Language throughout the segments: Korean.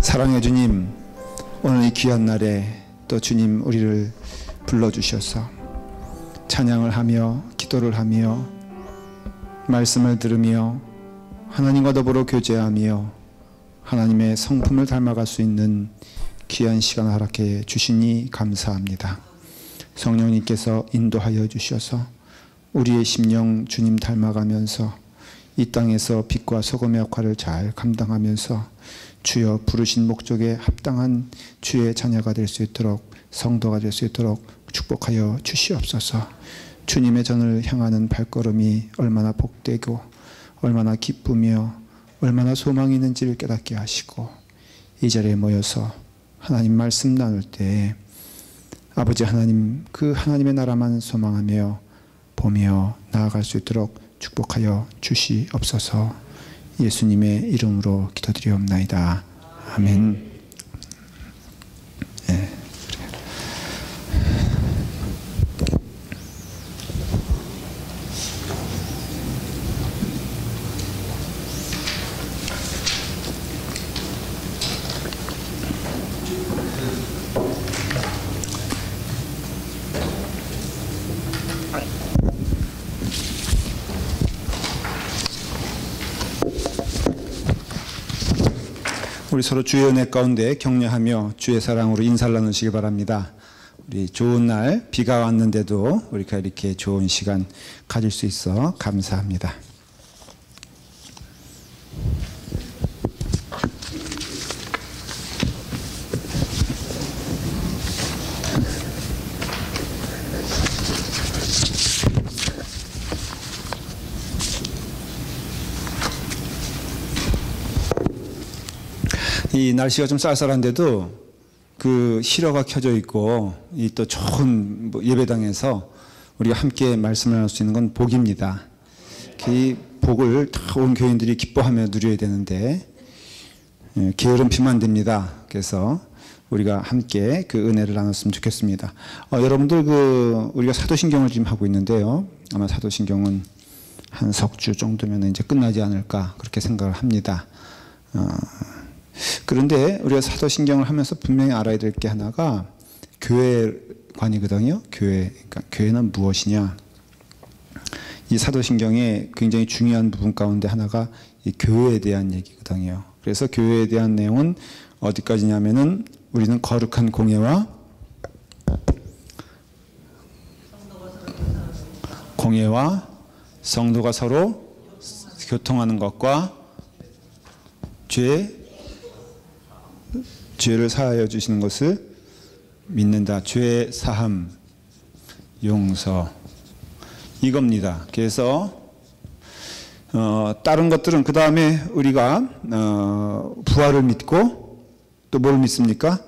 사랑의 주님, 오늘 이 귀한 날에 또 주님 우리를 불러주셔서 찬양을 하며 기도를 하며 말씀을 들으며 하나님과 더불어 교제하며 하나님의 성품을 닮아갈 수 있는 귀한 시간을 허락해 주시니 감사합니다. 성령님께서 인도하여 주셔서 우리의 심령 주님 닮아가면서 이 땅에서 빛과 소금의 역할을 잘 감당하면서 주여 부르신 목적에 합당한 주의 자녀가 될 수 있도록, 성도가 될 수 있도록 축복하여 주시옵소서. 주님의 전을 향하는 발걸음이 얼마나 복되고 얼마나 기쁘며 얼마나 소망이 있는지를 깨닫게 하시고, 이 자리에 모여서 하나님 말씀 나눌 때 아버지 하나님, 그 하나님의 나라만 소망하며 보며 나아갈 수 있도록 축복하여 주시옵소서. 예수님의 이름으로 기도드리옵나이다. 아멘. 네, 우리 서로 주의 은혜 가운데 격려하며 주의 사랑으로 인사를 나누시기 바랍니다. 우리 좋은 날, 비가 왔는데도 우리가 이렇게 좋은 시간 가질 수 있어 감사합니다. 이 날씨가 좀 쌀쌀한데도 그 실어가 켜져 있고 이 또 좋은 예배당에서 우리가 함께 말씀을 나눌 수 있는 건 복입니다. 이 복을 다 온 교인들이 기뻐하며 누려야 되는데 게으름 피면 안 됩니다. 그래서 우리가 함께 그 은혜를 나눴으면 좋겠습니다. 여러분들 우리가 사도신경을 지금 하고 있는데요. 아마 사도신경은 한 석 주 정도면 이제 끝나지 않을까 그렇게 생각을 합니다. 그런데 우리가 사도신경을 하면서 분명히 알아야 될 게 하나가 교회관이거든요. 그러니까 교회는 무엇이냐. 이 사도신경의 굉장히 중요한 부분 가운데 하나가 이 교회에 대한 얘기거든요. 그래서 교회에 대한 내용은 어디까지냐면은 우리는 거룩한 공예와 성도가 서로 교통하는 것과 죄를 사하여 주시는 것을 믿는다. 죄 사함, 용서, 이겁니다. 그래서 다른 것들은 그 다음에 우리가 부활을 믿고 또 뭘 믿습니까?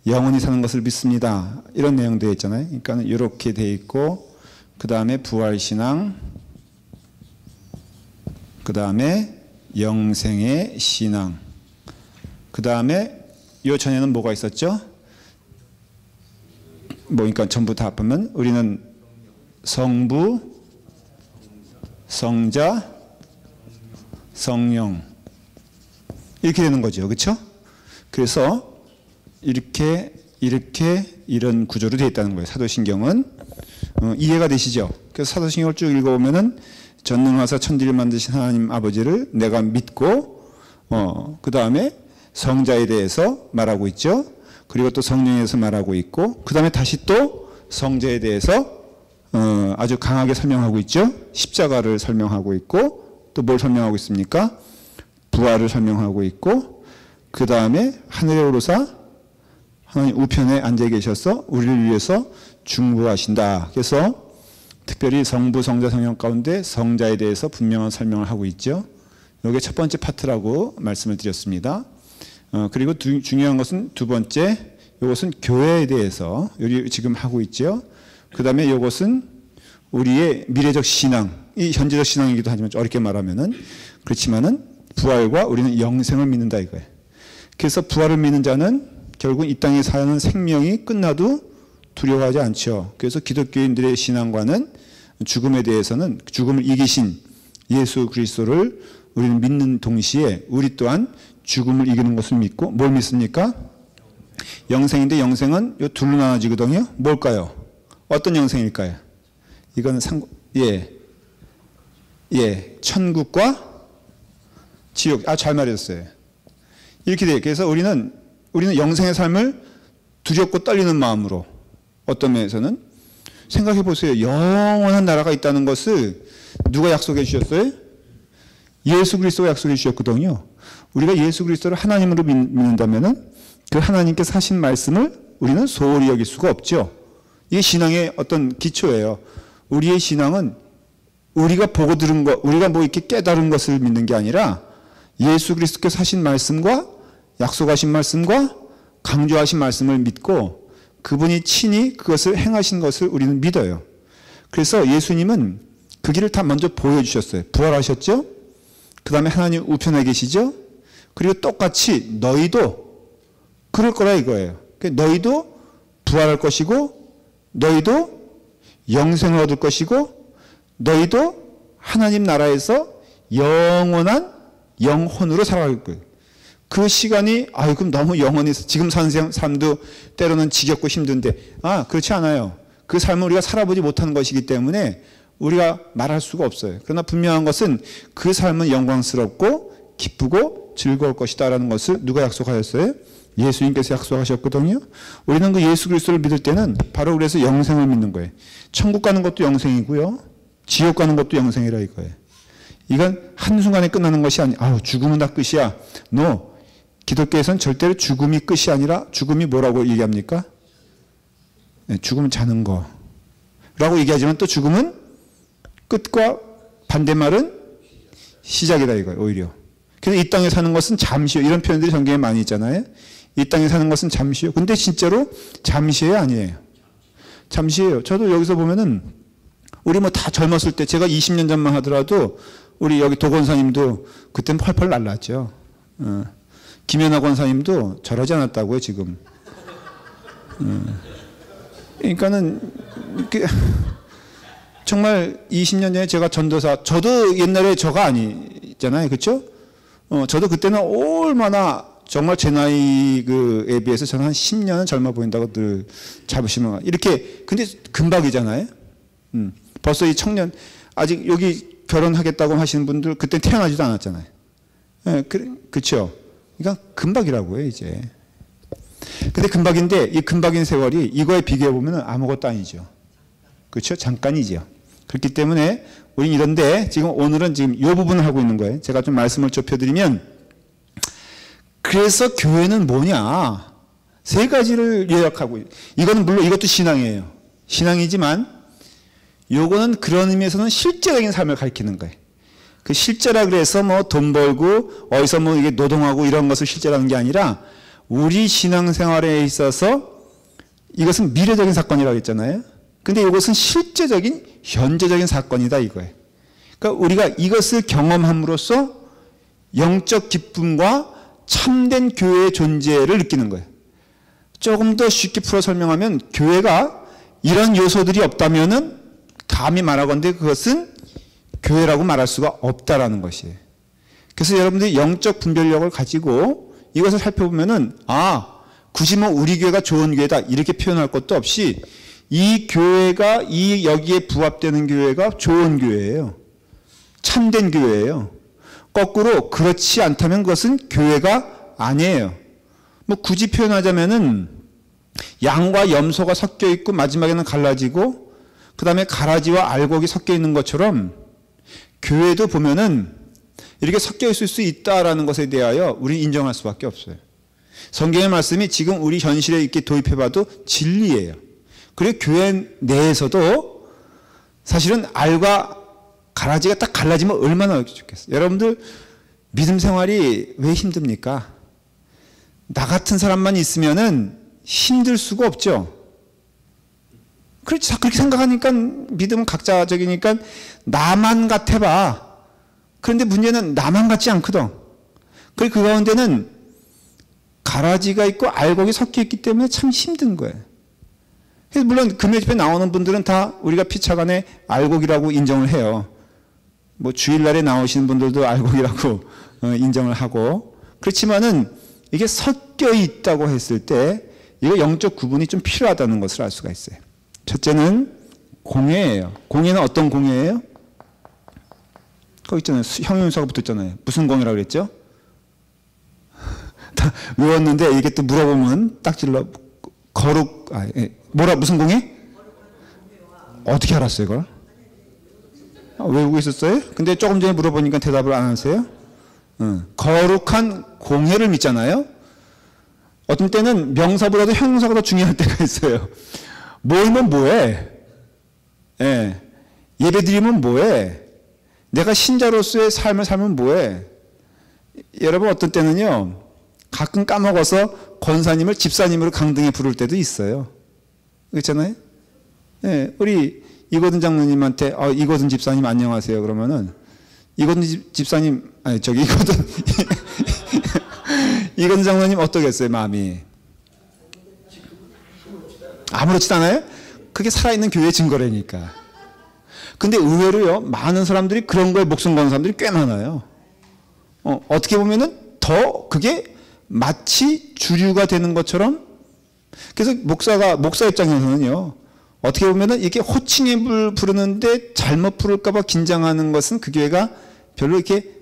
영원히 사는 것을 믿습니다. 이런 내용 되어 있잖아요. 그러니까 이렇게 되어 있고, 그 다음에 부활신앙, 그 다음에 영생의 신앙, 그 다음에 요 전에는 뭐가 있었죠? 그러니까 전부 다 합하면 우리는 성부, 성자, 성령 이렇게 되는 거죠. 그렇죠? 그래서 이런 구조로 되어 있다는 거예요. 사도신경은 이해가 되시죠? 그래서 사도신경을 쭉 읽어보면은 전능하사 천지를 만드신 하나님 아버지를 내가 믿고 그 다음에 성자에 대해서 말하고 있죠. 그리고 또 성령에 대해서 말하고 있고, 그 다음에 다시 또 성자에 대해서 아주 강하게 설명하고 있죠. 십자가를 설명하고 있고, 또 뭘 설명하고 있습니까? 부활을 설명하고 있고, 그 다음에 하늘에 오르사 하나님 우편에 앉아 계셔서 우리를 위해서 중보하신다. 그래서 특별히 성부, 성자, 성령 가운데 성자에 대해서 분명한 설명을 하고 있죠. 이게 첫 번째 파트라고 말씀을 드렸습니다. 그리고 중요한 것은 두 번째, 이것은 교회에 대해서 우리 지금 하고 있죠. 그 다음에 이것은 우리의 미래적 신앙, 이 현재적 신앙이기도 하지만 어렵게 말하면은 그렇지만은 부활과 우리는 영생을 믿는다 이거예요. 그래서 부활을 믿는 자는 결국 이 땅에 사는 생명이 끝나도 두려워하지 않죠. 그래서 기독교인들의 신앙과는 죽음에 대해서는 죽음을 이기신 예수 그리스도를 우리는 믿는 동시에 우리 또한 죽음을 이기는 것을 믿고 뭘 믿습니까? 영생인데 영생은 요 둘로 나눠지거든요. 뭘까요? 어떤 영생일까요? 이거는 천국과 지옥. 잘 말했어요. 이렇게 돼요. 그래서 우리는 영생의 삶을 두렵고 떨리는 마음으로, 어떤 면에서는 생각해 보세요. 영원한 나라가 있다는 것을 누가 약속해 주셨어요? 예수 그리스도가 약속해 주셨거든요. 우리가 예수 그리스도를 하나님으로 믿는다면은 그 하나님께서 하신 말씀을 우리는 소홀히 여길 수가 없죠. 이게 신앙의 어떤 기초예요. 우리의 신앙은 우리가 보고 들은 것, 우리가 뭐 이렇게 깨달은 것을 믿는 게 아니라 예수 그리스도께서 하신 말씀과 약속하신 말씀과 강조하신 말씀을 믿고 그분이 친히 그것을 행하신 것을 우리는 믿어요. 그래서 예수님은 그 길을 다 먼저 보여주셨어요. 부활하셨죠? 그 다음에 하나님 우편에 계시죠? 그리고 똑같이 너희도 그럴 거라 이거예요. 너희도 부활할 것이고 너희도 영생을 얻을 것이고 너희도 하나님 나라에서 영원한 영혼으로 살아갈 거예요. 그 시간이 그럼 너무 영원히 지금 사는 삶도 때로는 지겹고 힘든데 그렇지 않아요. 그 삶을 우리가 살아보지 못하는 것이기 때문에 우리가 말할 수가 없어요. 그러나 분명한 것은 그 삶은 영광스럽고 기쁘고 즐거울 것이다라는 것을 누가 약속하셨어요? 예수님께서 약속하셨거든요. 우리는 그 예수 그리스도를 믿을 때는 바로 그래서 영생을 믿는 거예요. 천국 가는 것도 영생이고요. 지옥 가는 것도 영생이라 이거예요. 이건 한순간에 끝나는 것이 죽음은 다 끝이야. No. 기독교에서는 절대로 죽음이 끝이 아니라 죽음이 뭐라고 얘기합니까? 죽음은 자는 거 라고 얘기하지만 또 죽음은 끝과 반대말은 시작이다 이거예요. 오히려. 그래서 이 땅에 사는 것은 잠시요. 이런 표현들이 성경에 많이 있잖아요. 이 땅에 사는 것은 잠시요. 근데 진짜로 잠시예요, 아니에요? 잠시예요. 저도 여기서 보면은 우리 뭐 다 젊었을 때 제가 20년 전만 하더라도 우리 여기 도 권사님도 그때는 펄펄 날랐죠. 김연아 권사님도 저러지 않았다고요, 지금. 그러니까는 정말 20년 전에 제가 전도사, 저도 옛날에 저가 아니잖아요, 그렇죠? 저도 그때는 얼마나 정말 제 나이에 비해서 저는 한 10년은 젊어 보인다고 늘 잡으시면 이렇게. 근데 금박이잖아요. 벌써 이 청년 아직 여기 결혼하겠다고 하시는 분들 그때 태어나지도 않았잖아요. 그렇죠? 그러니까 금박이라고요 이제. 근데 금박인데 이 금박인 세월이 이거에 비교해 보면 아무것도 아니죠. 그렇죠? 잠깐이죠. 그렇기 때문에 우리는 이런데 지금 오늘은 지금 이 부분을 하고 있는 거예요. 제가 좀 말씀을 좁혀드리면, 그래서 교회는 뭐냐? 세 가지를 요약하고, 이거는 물론 이것도 신앙이에요. 신앙이지만 요거는 그런 의미에서는 실제적인 삶을 가리키는 거예요. 그 실제라 그래서 뭐 돈 벌고 어디서 뭐 이게 노동하고 이런 것을 실제라는 게 아니라 우리 신앙생활에 있어서 이것은 미래적인 사건이라고 했잖아요. 근데 이것은 실제적인 현재적인 사건이다 이거예요. 그러니까 우리가 이것을 경험함으로써 영적 기쁨과 참된 교회의 존재를 느끼는 거예요. 조금 더 쉽게 풀어 설명하면 교회가 이런 요소들이 없다면은 감히 말하건대 그것은 교회라고 말할 수가 없다라는 것이에요. 그래서 여러분들이 영적 분별력을 가지고 이것을 살펴보면은 굳이 뭐 우리 교회가 좋은 교회다 이렇게 표현할 것도 없이 이 교회가 여기에 부합되는 교회가 좋은 교회예요. 참된 교회예요. 거꾸로 그렇지 않다면 그것은 교회가 아니에요. 뭐 굳이 표현하자면은 양과 염소가 섞여 있고 마지막에는 갈라지고 그 다음에 가라지와 알곡이 섞여 있는 것처럼 교회도 보면은 이렇게 섞여 있을 수 있다라는 것에 대하여 우리 인정할 수밖에 없어요. 성경의 말씀이 지금 우리 현실에 이렇게 도입해봐도 진리예요. 그리고 교회 내에서도 사실은 알과 가라지가 딱 갈라지면 얼마나 좋겠어요. 여러분들 믿음 생활이 왜 힘듭니까? 나 같은 사람만 있으면은 힘들 수가 없죠. 그렇지, 그렇게 생각하니까 믿음은 각자적이니까 나만 같아봐. 그런데 문제는 나만 같지 않거든. 그리고 그 가운데는 가라지가 있고 알곡이 섞여 있기 때문에 참 힘든 거예요. 그래서 물론 금요 집회 나오는 분들은 다 우리가 피차간에 알곡이라고 인정을 해요. 뭐 주일날에 나오시는 분들도 알곡이라고 인정을 하고, 그렇지만은 이게 섞여 있다고 했을 때 이거 영적 구분이 좀 필요하다는 것을 알 수가 있어요. 첫째는 공예예요. 공예는 어떤 공예예요? 거기 있잖아요. 형용사가 붙었잖아요. 무슨 공예라고 그랬죠? 다 외웠는데 이게 또 물어보면 딱질러 무슨 공예? 어떻게 알았어요 이걸? 외우고 있었어요? 근데 조금 전에 물어보니까 대답을 안 하세요? 거룩한 공예를 믿잖아요. 어떤 때는 명사보다도 형용사가 더 중요할 때가 있어요. 모이면 뭐해? 예. 예배 드리면 뭐해? 내가 신자로서의 삶을 살면 뭐해? 여러분 어떤 때는요 가끔 까먹어서 권사님을 집사님으로 강등해 부를 때도 있어요. 그렇잖아요? 예. 우리 이거든 장로님한테 이거든 집사님 안녕하세요 그러면은 이거든 집사님 이거든 이거든 장로님 어떠겠어요 마음이? 아무렇지도 않아요? 그게 살아있는 교회의 증거라니까. 근데 의외로요 많은 사람들이 그런 거에 목숨 거는 사람들이 꽤 많아요. 어떻게 보면은 더 그게 마치 주류가 되는 것처럼. 그래서 목사 입장에서는요 어떻게 보면은 이게 호칭을 부르는데 잘못 부를까봐 긴장하는 것은 그 교회가 별로 이렇게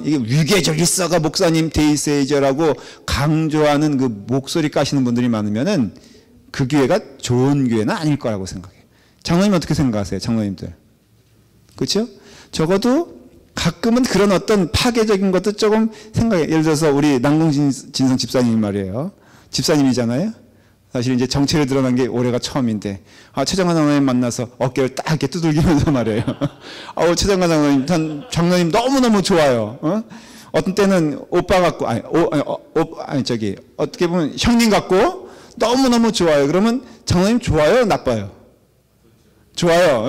이게 위계적 일서가 목사님 돼 있어야죠라고 강조하는 그 목소리 까시는 분들이 많으면은 그 교회가 좋은 교회는 아닐 거라고 생각해요. 장로님 어떻게 생각하세요? 장로님들. 그렇죠? 적어도 가끔은 그런 어떤 파괴적인 것도 조금 생각해요. 예를 들어서 우리 난공진성 집사님 말이에요. 집사님이잖아요. 사실 이제 정체를 드러난 게 올해가 처음인데 최정관 장로님 만나서 어깨를 딱 이렇게 두들기면서 말해요. 최정관 장로님, 장로님 너무너무 좋아요. 어떤 때는 오빠 같고 어떻게 보면 형님 같고 너무너무 좋아요. 그러면 장로님 좋아요? 나빠요? 좋아요.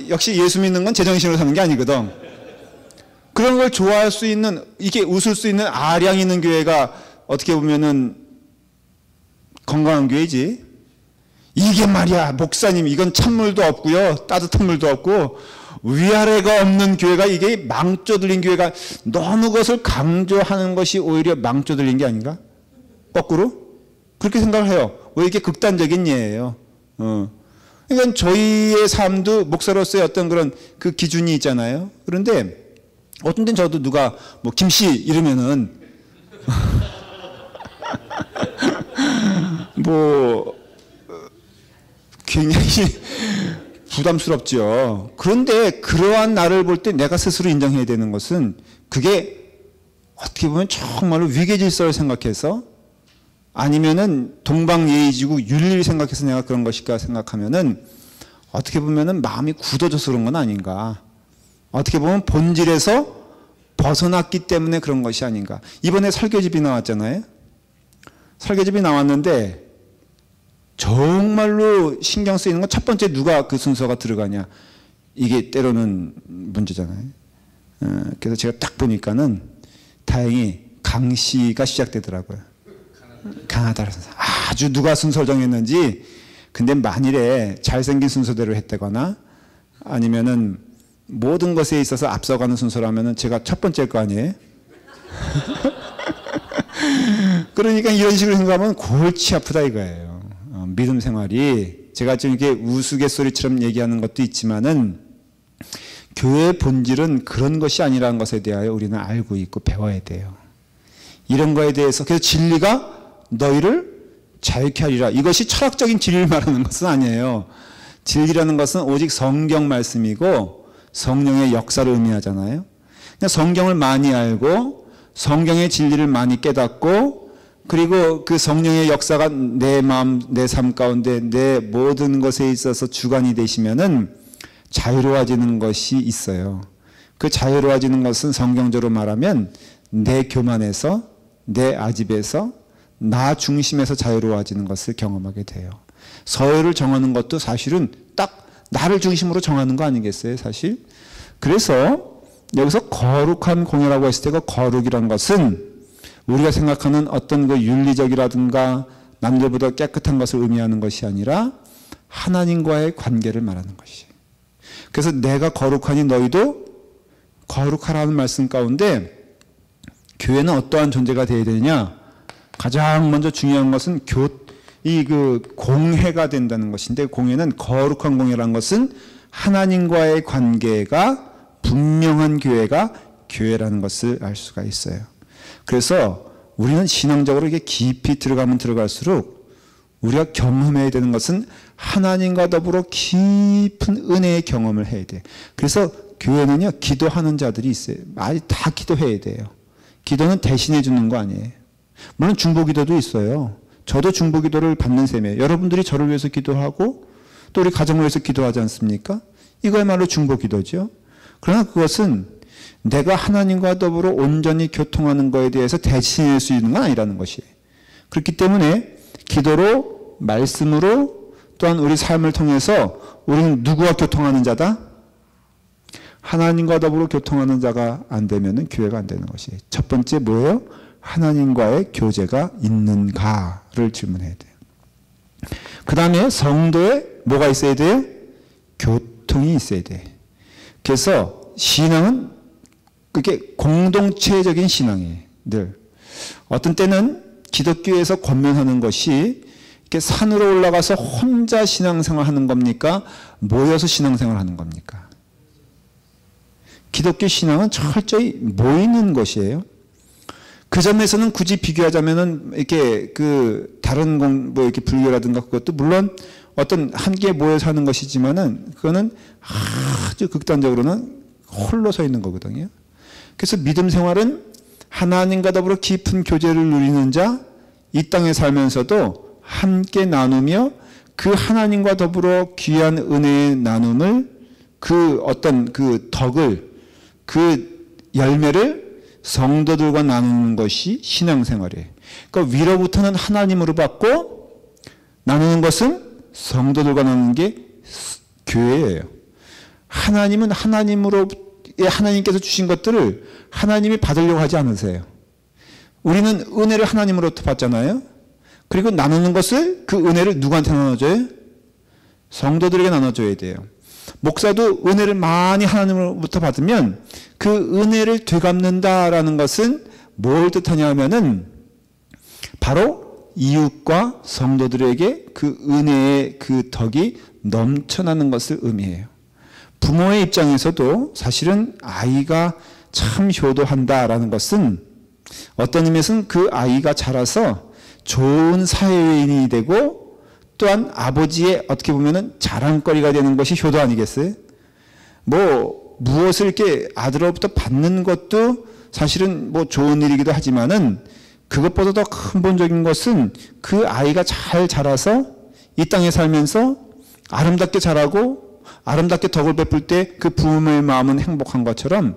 역시 예수 믿는 건 제정신으로 사는 게 아니거든. 그런 걸 좋아할 수 있는, 이게 웃을 수 있는 아량 있는 교회가 어떻게 보면은 건강한 교회지. 이게 말이야 목사님 이건 찬물도 없고요 따뜻한 물도 없고 위아래가 없는 교회가 이게 망조들린 교회가 너무 그것을 강조하는 것이 오히려 망조들린 게 아닌가? 거꾸로? 그렇게 생각을 해요. 왜 이게 극단적인 예예요. 그러니까 저희의 삶도 목사로서의 어떤 그런 그 기준이 있잖아요. 그런데 어떤 때는 저도 누가 뭐 김씨 이러면은 굉장히 부담스럽죠. 그런데 그러한 나를 볼 때 내가 스스로 인정해야 되는 것은 그게 어떻게 보면 정말로 위계질서를 생각해서 아니면은 동방예의지국 윤리를 생각해서 내가 그런 것일까 생각하면은 어떻게 보면은 마음이 굳어져서 그런 건 아닌가. 어떻게 보면 본질에서 벗어났기 때문에 그런 것이 아닌가. 이번에 설교집이 나왔잖아요. 설교집이 나왔는데 정말로 신경 쓰이는 건 첫 번째 누가 그 순서가 들어가냐. 이게 때로는 문제잖아요. 그래서 제가 딱 보니까는 다행히 강씨가 시작되더라고요. 강하다라서 아주 누가 순서를 정했는지. 근데 만일에 잘생긴 순서대로 했다거나 아니면은 모든 것에 있어서 앞서가는 순서라면은 제가 첫 번째일 거 아니에요? 그러니까 이런 식으로 생각하면 골치 아프다 이거예요. 믿음 생활이 제가 지금 이렇게 우스갯소리처럼 얘기하는 것도 있지만은 교회의 본질은 그런 것이 아니라는 것에 대하여 우리는 알고 있고 배워야 돼요. 이런 거에 대해서 그래서 진리가 너희를 자유케 하리라. 이것이 철학적인 진리를 말하는 것은 아니에요. 진리라는 것은 오직 성경 말씀이고 성령의 역사를 의미하잖아요. 그러니까 성경을 많이 알고 성경의 진리를 많이 깨닫고 그리고 그 성령의 역사가 내 마음, 내 삶 가운데 내 모든 것에 있어서 주관이 되시면은 자유로워지는 것이 있어요. 그 자유로워지는 것은 성경적으로 말하면 내 교만에서 내 아집에서 나 중심에서 자유로워지는 것을 경험하게 돼요. 서열을 정하는 것도 사실은 딱 나를 중심으로 정하는 거 아니겠어요, 사실? 그래서 여기서 거룩한 공예라고 했을 때 그 거룩이란 것은 우리가 생각하는 어떤 그 윤리적이라든가 남들보다 깨끗한 것을 의미하는 것이 아니라 하나님과의 관계를 말하는 것이에요. 그래서 내가 거룩하니 너희도 거룩하라는 말씀 가운데 교회는 어떠한 존재가 되어야 되느냐? 가장 먼저 중요한 것은 공회가 된다는 것인데, 공회는 거룩한 공회라는 것은 하나님과의 관계가 분명한 교회가 교회라는 것을 알 수가 있어요. 그래서 우리는 신앙적으로 이게 깊이 들어가면 들어갈수록 우리가 경험해야 되는 것은 하나님과 더불어 깊은 은혜의 경험을 해야 돼. 그래서 교회는요, 기도하는 자들이 있어요. 다 기도해야 돼요. 기도는 대신해 주는 거 아니에요. 물론 중보기도도 있어요. 저도 중보기도를 받는 셈이에요. 여러분들이 저를 위해서 기도하고 또 우리 가정을 위해서 기도하지 않습니까? 이거야말로 중보기도죠. 그러나 그것은 내가 하나님과 더불어 온전히 교통하는 것에 대해서 대신할 수 있는 건 아니라는 것이에요. 그렇기 때문에 기도로, 말씀으로, 또한 우리 삶을 통해서 우리는 누구와 교통하는 자다? 하나님과 더불어 교통하는 자가 안 되면 교회가 안 되는 것이에요. 첫 번째 뭐예요? 하나님과의 교제가 있는가를 질문해야 돼요. 그 다음에 성도에 뭐가 있어야 돼요? 교통이 있어야 돼요. 그래서 신앙은 그게 공동체적인 신앙이에요. 늘 어떤 때는 기독교에서 권면하는 것이 이렇게 산으로 올라가서 혼자 신앙생활 하는 겁니까? 모여서 신앙생활 하는 겁니까? 기독교 신앙은 철저히 모이는 것이에요. 그 점에서는 굳이 비교하자면은 이렇게 다른 이렇게 불교라든가 그것도 물론 어떤 한계에 모여서 하는 것이지만은 그거는 아주 극단적으로는 홀로 서 있는 거거든요. 그래서 믿음 생활은 하나님과 더불어 깊은 교제를 누리는 자, 이 땅에 살면서도 함께 나누며 그 하나님과 더불어 귀한 은혜의 나눔을 그 덕을, 그 열매를 성도들과 나누는 것이 신앙생활이에요. 그러니까 위로부터는 하나님으로 받고 나누는 것은 성도들과 나누는 게 교회예요. 하나님은 하나님께서 주신 것들을 하나님이 받으려고 하지 않으세요. 우리는 은혜를 하나님으로부터 받잖아요. 그리고 나누는 것을 그 은혜를 누구한테 나눠줘요? 성도들에게 나눠줘야 돼요. 목사도 은혜를 많이 하나님으로부터 받으면 그 은혜를 되갚는다라는 것은 뭘 뜻하냐 하면은 바로 이웃과 성도들에게 그 은혜의 그 덕이 넘쳐나는 것을 의미해요. 부모의 입장에서도 사실은 아이가 참 효도한다라는 것은 어떤 의미에서는 그 아이가 자라서 좋은 사회인이 되고 또한 아버지의 어떻게 보면은 자랑거리가 되는 것이 효도 아니겠어요? 무엇을 이렇게 아들로부터 받는 것도 사실은 좋은 일이기도 하지만은 그것보다 더 근본적인 것은 그 아이가 잘 자라서 이 땅에 살면서 아름답게 자라고 아름답게 덕을 베풀 때 그 부모의 마음은 행복한 것처럼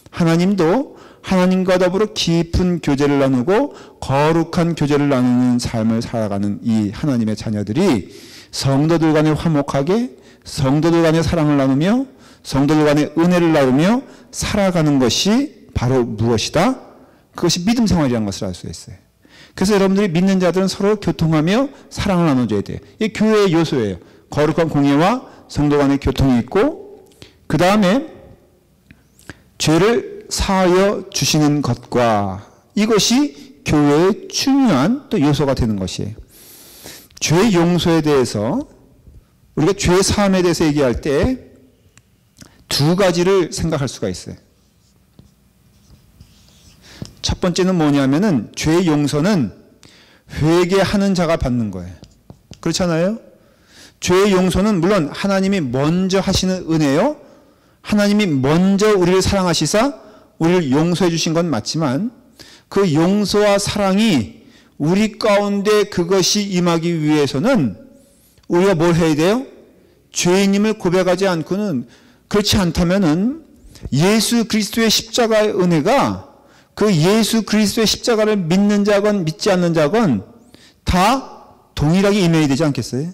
하나님도 하나님과 더불어 깊은 교제를 나누고 거룩한 교제를 나누는 삶을 살아가는 이 하나님의 자녀들이 성도들 간에 화목하게 성도들 간에 사랑을 나누며 성도들 간에 은혜를 나누며 살아가는 것이 바로 무엇이다? 그것이 믿음 생활이라는 것을 알 수 있어요. 그래서 여러분들이 믿는 자들은 서로 교통하며 사랑을 나눠줘야 돼요. 이게 교회의 요소예요. 거룩한 공예와 성도 간의 교통이 있고 그 다음에 죄를 사하여 주시는 것과 이것이 교회의 중요한 또 요소가 되는 것이에요. 죄 용서에 대해서 우리가 죄 사함에 대해서 얘기할 때 두 가지를 생각할 수가 있어요. 첫 번째는 뭐냐면은 죄 용서는 회개하는 자가 받는 거예요. 그렇잖아요? 죄 용서는 물론 하나님이 먼저 하시는 은혜요. 하나님이 먼저 우리를 사랑하시사 우리를 용서해 주신 건 맞지만 그 용서와 사랑이 우리 가운데 그것이 임하기 위해서는 우리가 뭘 해야 돼요? 죄인임을 고백하지 않고는 그렇지 않다면은 예수 그리스도의 십자가의 은혜가 그 예수 그리스도의 십자가를 믿는 자건 믿지 않는 자건 다 동일하게 임해야 되지 않겠어요?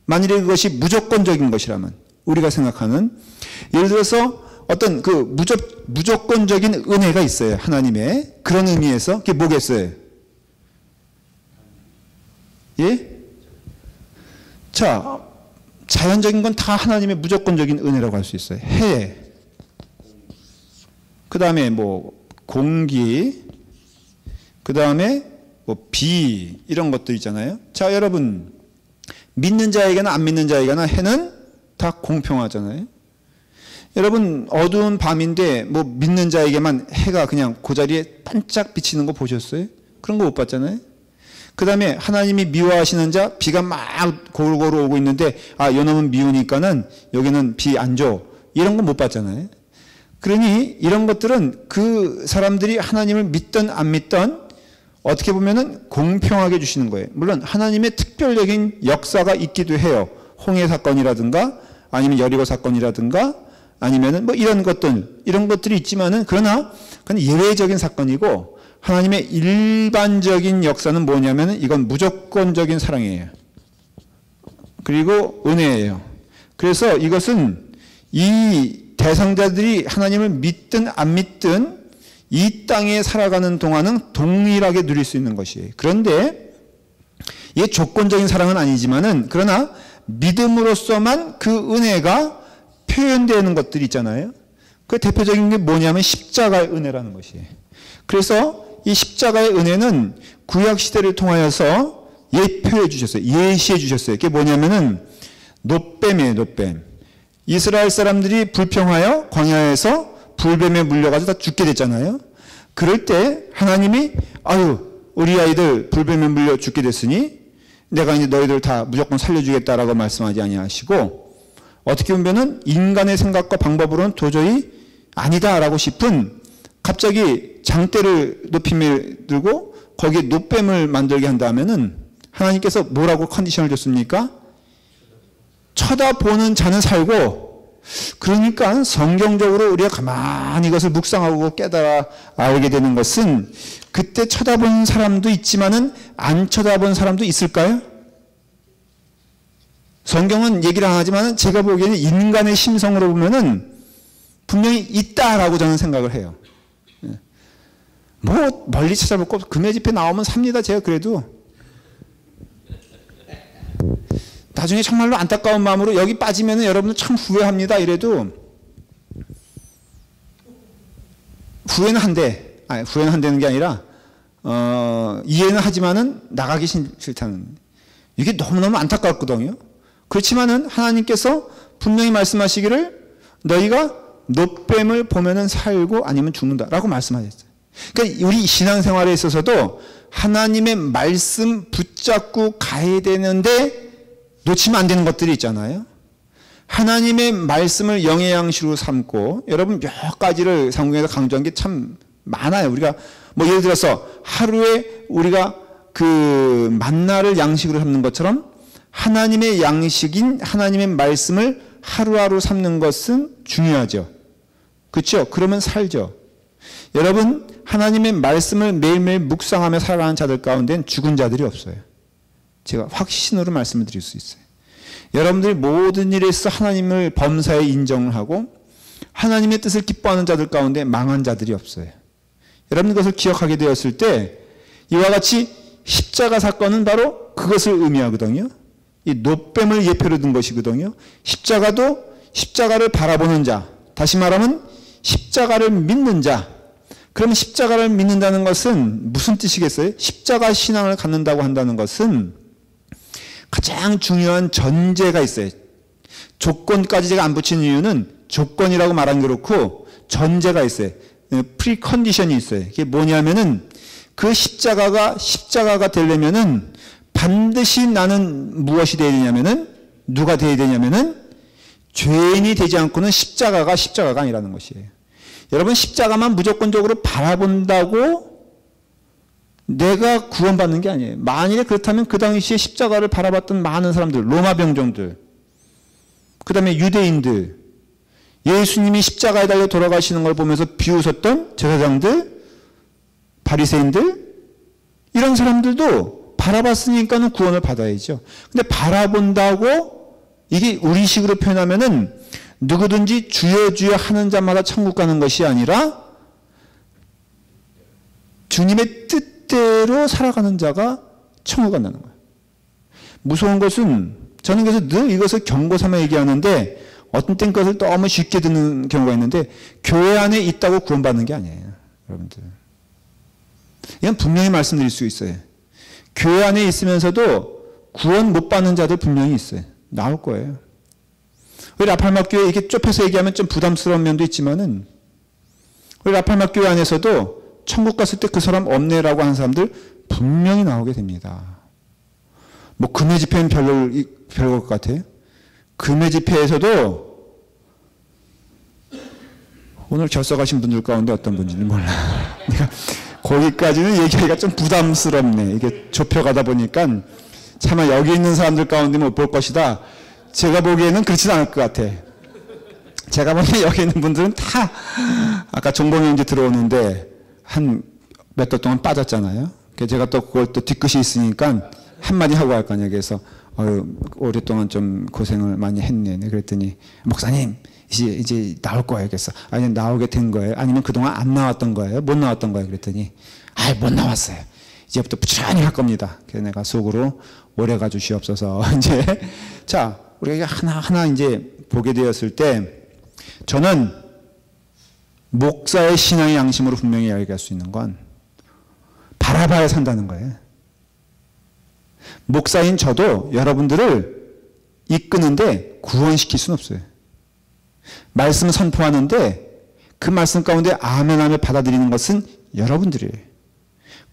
만일에 그것이 무조건적인 것이라면 우리가 생각하는 예를 들어서 어떤 그 무조건적인 은혜가 있어요. 하나님의 그런 의미에서 그게 뭐겠어요? 예? 자, 자연적인 건 다 하나님의 무조건적인 은혜라고 할 수 있어요. 해, 그 다음에 공기, 그 다음에 뭐 비 이런 것들 있잖아요. 자, 여러분 믿는 자에게나 안 믿는 자에게나 해는 다 공평하잖아요. 여러분 어두운 밤인데 뭐 믿는 자에게만 해가 그냥 그 자리에 반짝 비치는 거 보셨어요? 그런 거 못 봤잖아요. 그 다음에 하나님이 미워하시는 자 비가 막 고루고루 오고 있는데 요놈은 미우니까는 여기는 비 안 줘. 이런 거 못 봤잖아요. 그러니 이런 것들은 그 사람들이 하나님을 믿든 안 믿든 어떻게 보면은 공평하게 주시는 거예요. 물론 하나님의 특별적인 역사가 있기도 해요. 홍해 사건이라든가 아니면 여리고 사건이라든가 아니면은 뭐 이런 것들이 있지만은 그러나 그건 예외적인 사건이고 하나님의 일반적인 역사는 뭐냐면은 이건 무조건적인 사랑이에요. 그리고 은혜예요. 그래서 이것은 이 대상자들이 하나님을 믿든 안 믿든 이 땅에 살아가는 동안은 동일하게 누릴 수 있는 것이에요. 그런데 이게 조건적인 사랑은 아니지만은 그러나 믿음으로써만 그 은혜가 표현되는 것들이 있잖아요. 그 대표적인 게 뭐냐면 십자가의 은혜라는 것이에요. 그래서 이 십자가의 은혜는 구약 시대를 통하여서 예표해 주셨어요. 예시해 주셨어요. 그게 뭐냐면은 노뱀이에요. 노뱀. 이스라엘 사람들이 불평하여 광야에서 불뱀에 물려가지고 다 죽게 됐잖아요. 그럴 때 하나님이 우리 아이들 불뱀에 물려 죽게 됐으니 내가 이제 너희들 다 무조건 살려주겠다라고 말씀하지 아니하시고 어떻게 보면은 인간의 생각과 방법으로는 도저히 아니다라고 싶은 갑자기 장대를 높임에 들고 거기에 노뱀을 만들게 한다면은 하나님께서 뭐라고 컨디션을 줬습니까? 쳐다보는 자는 살고, 그러니까 성경적으로 우리가 가만히 이것을 묵상하고 깨달아 알게 되는 것은 그때 쳐다본 사람도 있지만은 안 쳐다본 사람도 있을까요? 성경은 얘기를 안 하지만 제가 보기에는 인간의 심성으로 보면은 분명히 있다라고 저는 생각을 해요. 뭐 멀리 찾아볼 거 없어. 금요 집회 나오면 삽니다. 제가 그래도 나중에 정말로 안타까운 마음으로 여기 빠지면 여러분들 참 후회합니다. 이래도 후회는 한다는 게 아니라 이해는 하지만은 나가기 싫다는, 이게 너무너무 안타깝거든요. 그렇지만은 하나님께서 분명히 말씀하시기를 너희가 노뱀을 보면은 살고 아니면 죽는다라고 말씀하셨어요. 그러니까 우리 신앙생활에 있어서도 하나님의 말씀 붙잡고 가야 되는데 놓치면 안 되는 것들이 있잖아요. 하나님의 말씀을 영의 양식으로 삼고, 여러분 몇 가지를 상공에서 강조한 게 참 많아요. 우리가 뭐 예를 들어서 하루에 우리가 그 만나를 양식으로 삼는 것처럼 하나님의 양식인 하나님의 말씀을 하루하루 삼는 것은 중요하죠. 그렇죠? 그러면 살죠. 여러분 하나님의 말씀을 매일매일 묵상하며 살아가는 자들 가운데는 죽은 자들이 없어요. 제가 확신으로 말씀을 드릴 수 있어요. 여러분들이 모든 일에 있어 하나님을 범사에 인정을 하고 하나님의 뜻을 기뻐하는 자들 가운데 망한 자들이 없어요. 여러분 그것을 기억하게 되었을 때 이와 같이 십자가 사건은 바로 그것을 의미하거든요. 이 노뱀을 예표로 든 것이거든요. 십자가도 십자가를 바라보는 자, 다시 말하면 십자가를 믿는 자. 그럼 십자가를 믿는다는 것은 무슨 뜻이겠어요? 십자가 신앙을 갖는다고 한다는 것은 가장 중요한 전제가 있어요. 조건까지 제가 안 붙인 이유는 조건이라고 말하기 그렇고 전제가 있어요. 프리컨디션이 있어요. 그게 뭐냐면은 그 십자가가 되려면은 반드시 나는 무엇이 되어야 되냐면은 누가 되어야 되냐면은 죄인이 되지 않고는 십자가가 아니라는 것이에요. 여러분 십자가만 무조건적으로 바라본다고 내가 구원받는 게 아니에요. 만일에 그렇다면 그 당시에 십자가를 바라봤던 많은 사람들, 로마 병정들, 그 다음에 유대인들, 예수님이 십자가에 달려 돌아가시는 걸 보면서 비웃었던 제사장들, 바리새인들, 이런 사람들도 바라봤으니까는 구원을 받아야죠. 근데 바라본다고 이게 우리식으로 표현하면은 누구든지 주여 주여 하는 자마다 천국 가는 것이 아니라 주님의 뜻대로 살아가는 자가 천국 간다는 거예요. 무서운 것은 저는 그래서 늘 이것을 경고 삼아 얘기하는데 어떤 땐 것을 너무 쉽게 듣는 경우가 있는데 교회 안에 있다고 구원받는 게 아니에요. 여러분들. 이건 분명히 말씀드릴 수 있어요. 교회 안에 있으면서도 구원 못 받는 자들 분명히 있어요. 나올 거예요. 우리 라팔막 교회 이렇게 좁혀서 얘기하면 좀 부담스러운 면도 있지만은 우리 라팔막 교회 안에서도 천국 갔을 때 그 사람 없네라고 하는 사람들 분명히 나오게 됩니다. 뭐 금요 집회는 별걸 것 같아요. 금요 집회에서도 오늘 결석하신 분들 가운데 어떤 분인지 몰라. 내가 거기까지는 얘기하기가 좀 부담스럽네. 이게 좁혀가다 보니까 차마 여기 있는 사람들 가운데 못 볼 것이다. 제가 보기에는 그렇지는 않을 것 같아. 제가 보기에 여기 있는 분들은 다 아까 종범이 형제 들어오는데 한 몇 달 동안 빠졌잖아요. 그래서 제가 또 그걸 또 뒤끝이 있으니까 한마디 하고 할 거 아니에요. 그래서 오랫동안 좀 고생을 많이 했네. 그랬더니 목사님 이제 나올 거예요. 그래서 아니 나오게 된 거예요. 아니면 그동안 안 나왔던 거예요. 못 나왔던 거예요. 그랬더니 못 나왔어요. 이제부터 부지런히 할 겁니다. 그래서 내가 속으로 오래 가 주시옵소서. 이제 자 우리가 하나하나 이제 보게 되었을 때 저는 목사의 신앙의 양심으로 분명히 이야기할 수 있는 건 바라봐야 산다는 거예요. 목사인 저도 여러분들을 이끄는데 구원시킬 수는 없어요. 말씀 선포하는데 그 말씀 가운데 아멘하며 받아들이는 것은 여러분들이에요.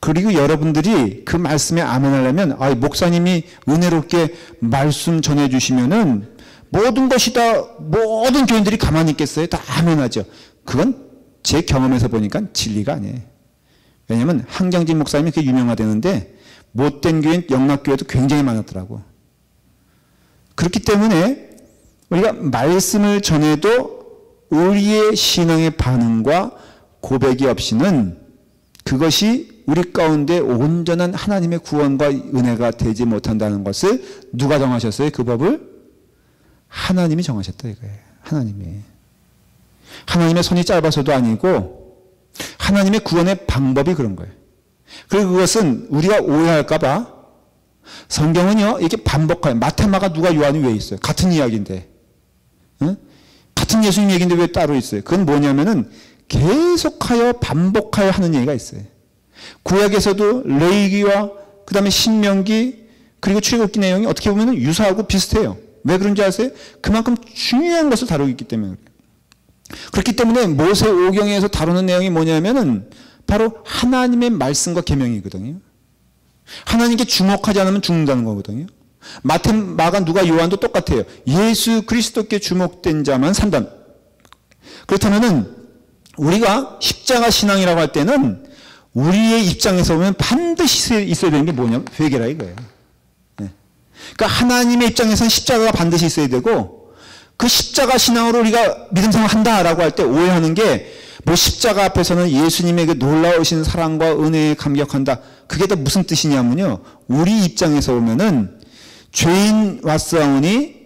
그리고 여러분들이 그 말씀에 아멘하려면 목사님이 은혜롭게 말씀 전해주시면은 모든 것이 다 모든 교인들이 가만히 있겠어요? 다 아멘하죠. 그건 제 경험에서 보니까 진리가 아니에요. 왜냐하면 한경진 목사님이 그게 유명하다는데 못된 교인 영락교회도 굉장히 많았더라고. 그렇기 때문에 우리가 말씀을 전해도 우리의 신앙의 반응과 고백이 없이는 그것이 우리 가운데 온전한 하나님의 구원과 은혜가 되지 못한다는 것을 누가 정하셨어요? 그 법을? 하나님이 정하셨다 이거예요. 하나님의 손이 짧아서도 아니고 하나님의 구원의 방법이 그런 거예요. 그리고 그것은 우리가 오해할까 봐 성경은요 이렇게 반복해요. 마테마가 누가 요한이 왜 있어요? 같은 이야기인데 같은 예수님 얘기인데 왜 따로 있어요? 그건 뭐냐면은 계속하여 반복하여 하는 얘기가 있어요. 구약에서도 레위기와 그 다음에 신명기 그리고 출애굽기 내용이 어떻게 보면 유사하고 비슷해요. 왜 그런지 아세요? 그만큼 중요한 것을 다루고 있기 때문에 그래요. 그렇기 때문에 모세 오경에서 다루는 내용이 뭐냐면은 바로 하나님의 말씀과 계명이거든요. 하나님께 주목하지 않으면 죽는다는 거거든요. 마태, 마가, 누가, 요한도 똑같아요. 예수 그리스도께 주목된 자만 산다. 그렇다면은 우리가 십자가 신앙이라고 할 때는 우리의 입장에서 보면 반드시 있어야 되는 게 뭐냐면 회개라 이거예요. 네. 그러니까 하나님의 입장에서는 십자가가 반드시 있어야 되고 그 십자가 신앙으로 우리가 믿음 생활한다라고 할 때 오해하는 게 뭐 십자가 앞에서는 예수님의 그 놀라우신 사랑과 은혜에 감격한다. 그게 또 무슨 뜻이냐면요. 우리 입장에서 보면은 죄인 왔사오니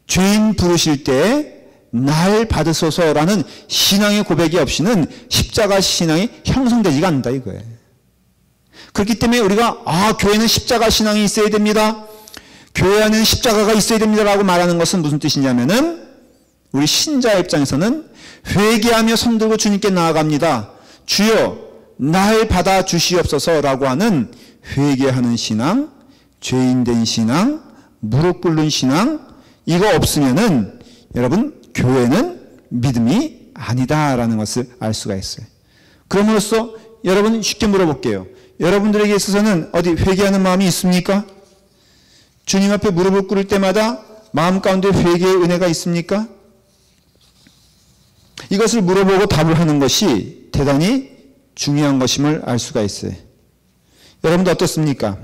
죄인 부르실 때 날 받으소서라는 신앙의 고백이 없이는 십자가 신앙이 형성되지가 않는다 이거예요. 그렇기 때문에 우리가 교회는 십자가 신앙이 있어야 됩니다. 교회 안에는 십자가가 있어야 됩니다라고 말하는 것은 무슨 뜻이냐면은 우리 신자의 입장에서는 회개하며 손들고 주님께 나아갑니다. 주여 날 받아 주시옵소서라고 하는 회개하는 신앙, 죄인된 신앙, 무릎 꿇는 신앙 이거 없으면은 여러분 교회는 믿음이 아니다라는 것을 알 수가 있어요. 그럼으로써 여러분 쉽게 물어볼게요. 여러분들에게 있어서는 어디 회개하는 마음이 있습니까? 주님 앞에 무릎을 꿇을 때마다 마음 가운데 회개의 은혜가 있습니까? 이것을 물어보고 답을 하는 것이 대단히 중요한 것임을 알 수가 있어요. 여러분도 어떻습니까?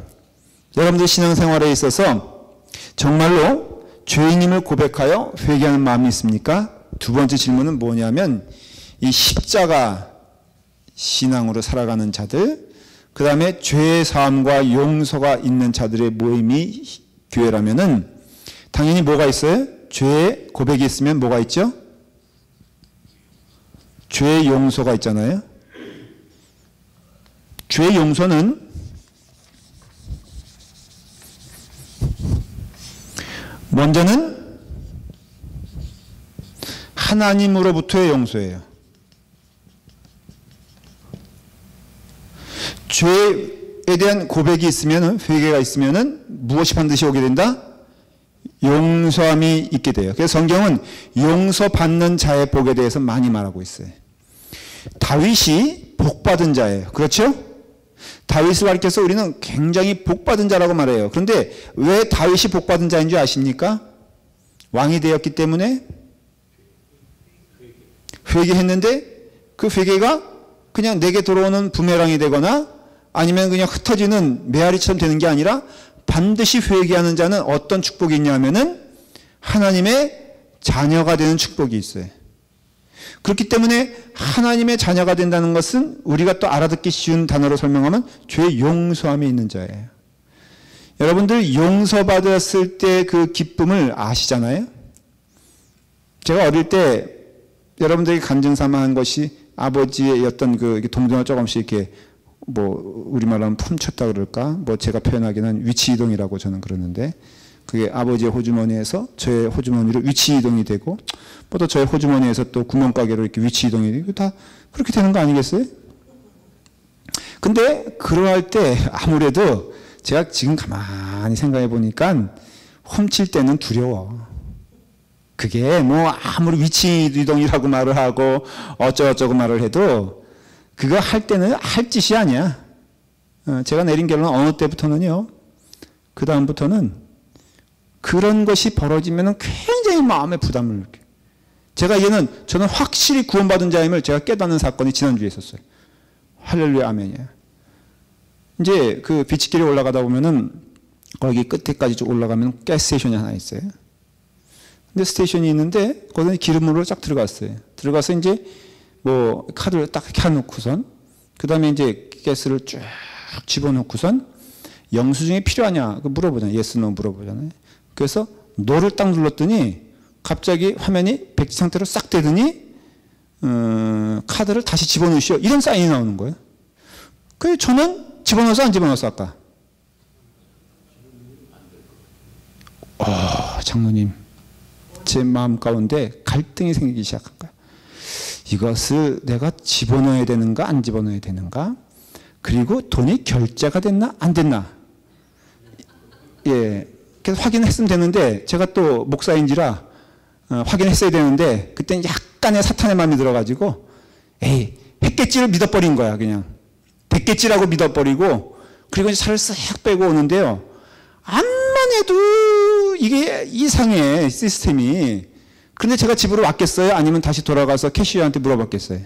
여러분들 신앙생활에 있어서 정말로 죄인임을 고백하여 회개하는 마음이 있습니까? 두 번째 질문은 뭐냐면 이 십자가 신앙으로 살아가는 자들 그 다음에 죄의 사함과 용서가 있는 자들의 모임이 교회라면은 당연히 뭐가 있어요? 죄의 고백이 있으면 뭐가 있죠? 죄의 용서가 있잖아요. 죄의 용서는 먼저는 하나님으로부터의 용서예요. 죄에 대한 고백이 있으면, 회개가 있으면 무엇이 반드시 오게 된다? 용서함이 있게 돼요. 그래서 성경은 용서받는 자의 복에 대해서 많이 말하고 있어요. 다윗이 복받은 자예요. 그렇죠? 다윗을 가리켜서 우리는 굉장히 복받은 자라고 말해요. 그런데 왜 다윗이 복받은 자인 줄 아십니까? 왕이 되었기 때문에 회개했는데 그 회개가 그냥 내게 들어오는 부메랑이 되거나 아니면 그냥 흩어지는 메아리처럼 되는 게 아니라 반드시 회개하는 자는 어떤 축복이 있냐면은 하나님의 자녀가 되는 축복이 있어요. 그렇기 때문에 하나님의 자녀가 된다는 것은 우리가 또 알아듣기 쉬운 단어로 설명하면 죄 용서함이 있는 자예요. 여러분들 용서받았을 때 그 기쁨을 아시잖아요? 제가 어릴 때 여러분들에게 간증삼아 한 것이 아버지의 어떤 그 동전을 조금씩 이렇게 뭐 우리말로 하면 훔쳤다 그럴까? 뭐 제가 표현하기는 위치 이동이라고 저는 그러는데 그게 아버지의 호주머니에서 저의 호주머니로 위치 이동이 되고 뭐 또 저의 호주머니에서 또 구멍가게로 이렇게 위치 이동이 되고 다 그렇게 되는 거 아니겠어요? 근데 그러할 때 아무래도 제가 지금 가만히 생각해 보니까 훔칠 때는 두려워. 그게 뭐 아무리 위치 이동이라고 말을 하고 어쩌고저쩌고 말을 해도 그거 할 때는 할 짓이 아니야. 제가 내린 결론은 어느 때부터는요. 그 다음부터는 그런 것이 벌어지면 굉장히 마음에 부담을 느껴요. 저는 확실히 구원받은 자임을 제가 깨닫는 사건이 지난주에 있었어요. 할렐루야 아멘이야. 이제 그 비치길에 올라가다 보면은 거기 끝에까지 쭉 올라가면 가스 스테이션이 하나 있어요. 근데 스테이션이 있는데 거기는 기름으로 쫙 들어갔어요. 들어가서 이제 뭐 카드를 딱 켜놓고선 그 다음에 이제 가스를 쭉 집어넣고선 영수증이 필요하냐 물어보잖아요. 예스 노 물어보잖아요. 그래서 노를 딱 눌렀더니 갑자기 화면이 백지 상태로 싹 되더니 카드를 다시 집어넣으시오 이런 사인이 나오는 거예요. 그래서 저는 집어넣어서 안 집어넣었어 아까? 장로님 제 마음 가운데 갈등이 생기기 시작한 거야. 이것을 내가 집어넣어야 되는가 안 집어넣어야 되는가? 그리고 돈이 결제가 됐나 안 됐나? 예, 그래서 확인했으면 되는데 제가 또 목사인지라 확인했어야 되는데 그때는 약간의 사탄의 마음이 들어가지고 에이 했겠지를 믿어버린 거야. 그냥 됐겠지라고 믿어버리고 그리고 이제 차를 쓱 빼고 오는데요. 암만 해도 이게 이상해 시스템이. 근데 제가 집으로 왔겠어요? 아니면 다시 돌아가서 캐시어한테 물어봤겠어요?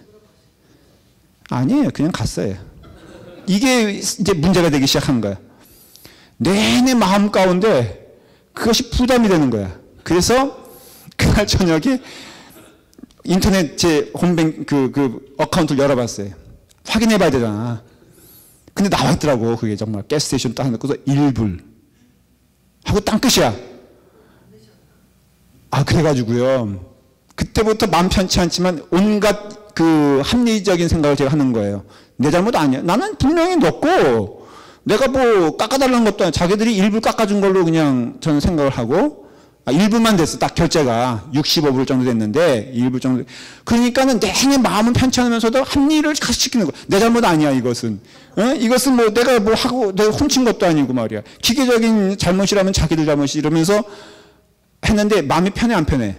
아니에요. 그냥 갔어요. 이게 이제 문제가 되기 시작한 거야. 내내 마음 가운데 그것이 부담이 되는 거야. 그래서 그날 저녁에 인터넷 제 홈뱅 그 어카운트를 열어봤어요. 확인해 봐야 되잖아. 근데 나왔더라고. 그게 정말 가스스테이션 딱 넣고서 1불 하고 땅 끝이야. 그래가지고요. 그때부터 마음 편치 않지만 온갖 그 합리적인 생각을 제가 하는 거예요. 내 잘못 아니야. 나는 분명히 넣고 내가 뭐 깎아달라는 것도 아니야. 자기들이 1불 깎아준 걸로 그냥 저는 생각을 하고 1불만 됐어. 딱 결제가 65불 정도 됐는데 1불 정도. 그러니까는 내내 마음은 편치 않으면서도 합리를 가시키는 거야. 내 잘못 아니야 이것은. 이것은 뭐 내가 뭐 하고 내가 훔친 것도 아니고 말이야. 기계적인 잘못이라면 자기들 잘못이 이러면서 했는데 마음이 편해 안 편해?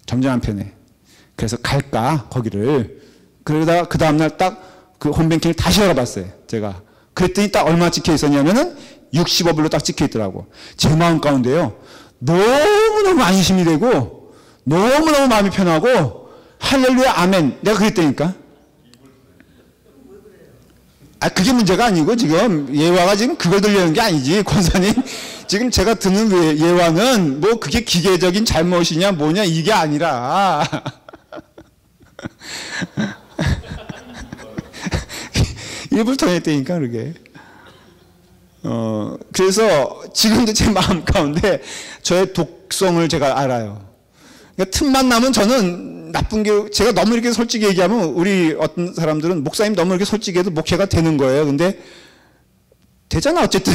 점점 안 편해. 그래서 갈까 거기를. 그러다가 그 다음날 딱 그 홈뱅킹을 다시 열어봤어요. 제가. 그랬더니 딱 얼마 찍혀 있었냐면은 65불로 딱 찍혀 있더라고. 제 마음 가운데요. 너무너무 안심이 되고 너무너무 마음이 편하고 할렐루야 아멘. 내가 그랬다니까. 그게 문제가 아니고 지금 예화가 지금 그걸 들려는 게 아니지. 권사님 지금 제가 듣는 예화는 뭐 그게 기계적인 잘못이냐 뭐냐 이게 아니라 1불 더 했다니까 그러게. 그래서 지금도 제 마음 가운데 저의 독성을 제가 알아요. 그러니까 틈만 나면 저는 나쁜 게 제가 너무 이렇게 솔직히 얘기하면 우리 어떤 사람들은 목사님 너무 이렇게 솔직히 해도 목회가 되는 거예요. 근데 되잖아 어쨌든.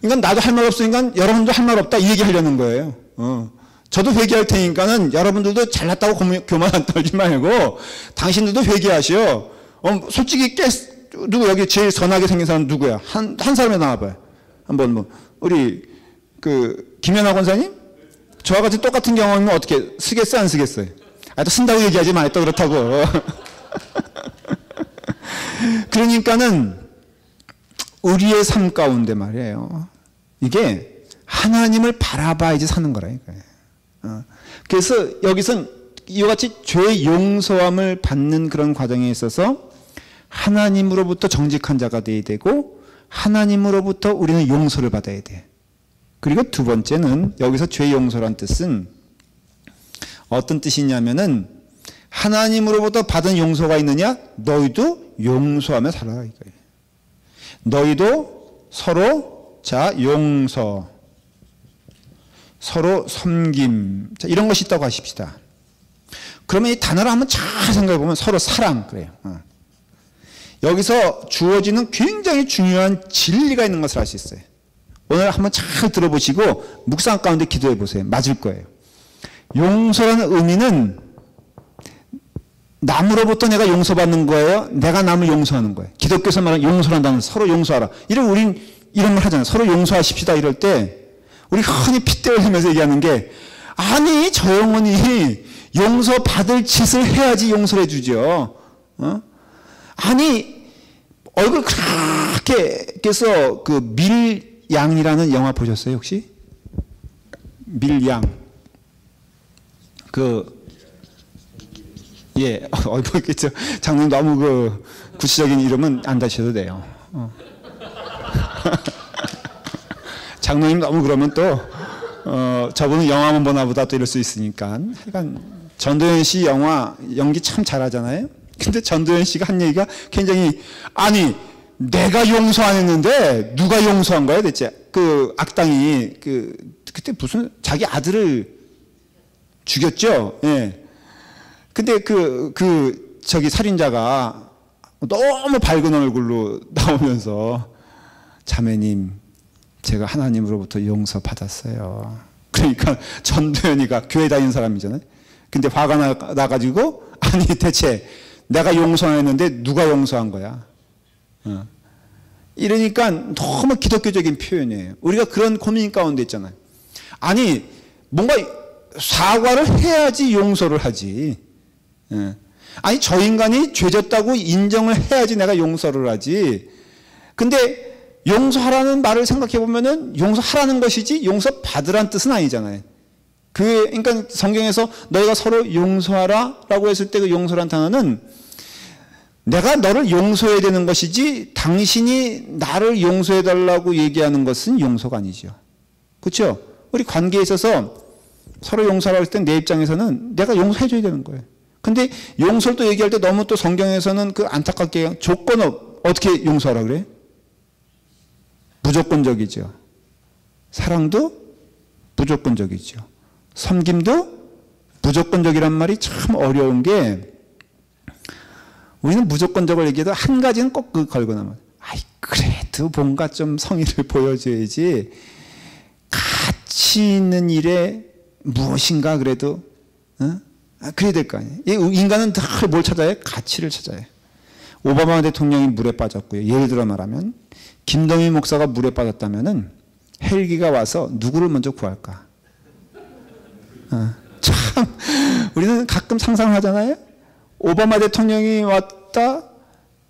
그러니까 나도 할 말 없으니까 여러분도 할 말 없다 이 얘기 하려는 거예요. 저도 회개할 테니까는 여러분들도 잘났다고 교만 안 떨지 말고 당신들도 회개하시오. 솔직히 누구 여기 제일 선하게 생긴 사람 누구야? 한 사람에 나와봐요. 한번 뭐 우리 김연아 권사님? 저와 같이 똑같은 경험이면 어떻게 쓰겠어요, 안 쓰겠어요? 또 쓴다고 얘기하지 마. 또 그렇다고. 그러니까는 우리의 삶 가운데 말이에요. 이게 하나님을 바라봐야지 사는 거라 이거예요. 그래서 여기선 이와 같이 죄의 용서함을 받는 그런 과정에 있어서 하나님으로부터 정직한 자가 되어야 되고 하나님으로부터 우리는 용서를 받아야 돼. 그리고 두 번째는 여기서 죄의 용서란 뜻은 어떤 뜻이냐면은 하나님으로부터 받은 용서가 있느냐? 너희도 용서하며 살아라 이거예요. 너희도 서로 용서, 서로 섬김, 이런 것이 있다고 하십시다. 그러면 이 단어를 한번 잘 생각해 보면 서로 사랑 그래요. 여기서 주어지는 굉장히 중요한 진리가 있는 것을 알 수 있어요. 오늘 한번 잘 들어보시고 묵상 가운데 기도해 보세요. 맞을 거예요. 용서라는 의미는 남으로부터 내가 용서받는 거예요? 내가 남을 용서하는 거예요? 기독교에서 말하는 용서란다는 서로 용서하라. 우린 이런 말 하잖아요. 서로 용서하십시다 이럴 때 우리 흔히 핏대 흘리면서 얘기하는 게 아니 저 영혼이 용서받을 짓을 해야지 용서를 해주죠. 아니 얼굴 그렇게 해서 밀양이라는 영화 보셨어요 혹시? 밀양 예, 장로님 너무 구체적인 이름은 안 다셔도 돼요. 장로님 너무 그러면 또 저분은 영화만 보나 보다 또 이럴 수 있으니까. 하여간 전도연 씨 영화 연기 참 잘하잖아요. 근데 전도연 씨가 한 얘기가 굉장히 아니 내가 용서 안 했는데 누가 용서한 거야 대체? 악당이 그때 무슨 자기 아들을 죽였죠. 예. 근데 저기 살인자가 너무 밝은 얼굴로 나오면서 자매님 제가 하나님으로부터 용서 받았어요. 그러니까 전도연이가 교회 다니는 사람이잖아요. 근데 화가 나가지고 아니 대체 내가 용서했는데 누가 용서한 거야? 이러니까 너무 기독교적인 표현이에요. 우리가 그런 고민 가운데 있잖아요. 아니 뭔가 사과를 해야지 용서를 하지. 아니 저 인간이 죄졌다고 인정을 해야지 내가 용서를 하지. 근데 용서하라는 말을 생각해 보면은 용서하라는 것이지 용서받으란 뜻은 아니잖아요. 그러니까 성경에서 너희가 서로 용서하라라고 했을 때 그 용서란 단어는 내가 너를 용서해야 되는 것이지 당신이 나를 용서해 달라고 얘기하는 것은 용서가 아니죠. 그렇죠? 우리 관계에 있어서 서로 용서하라고 했을 때 내 입장에서는 내가 용서해 줘야 되는 거예요. 근데 용서를 또 얘기할 때 너무 또 성경에서는 안타깝게 조건 어떻게 용서하라 그래? 무조건적이죠. 사랑도 무조건적이죠. 섬김도 무조건적이란 말이 참 어려운 게 우리는 무조건적으로 얘기해도 한 가지는 꼭 걸고 나면 그래도 뭔가 좀 성의를 보여줘야지 가치 있는 일에 무엇인가 그래도 그래야 될 거 아니에요. 인간은 다 뭘 찾아요? 가치를 찾아요. 오바마 대통령이 물에 빠졌고요. 예를 들어 말하면 김동희 목사가 물에 빠졌다면은 헬기가 와서 누구를 먼저 구할까? 참 우리는 가끔 상상을 하잖아요. 오바마 대통령이 왔다.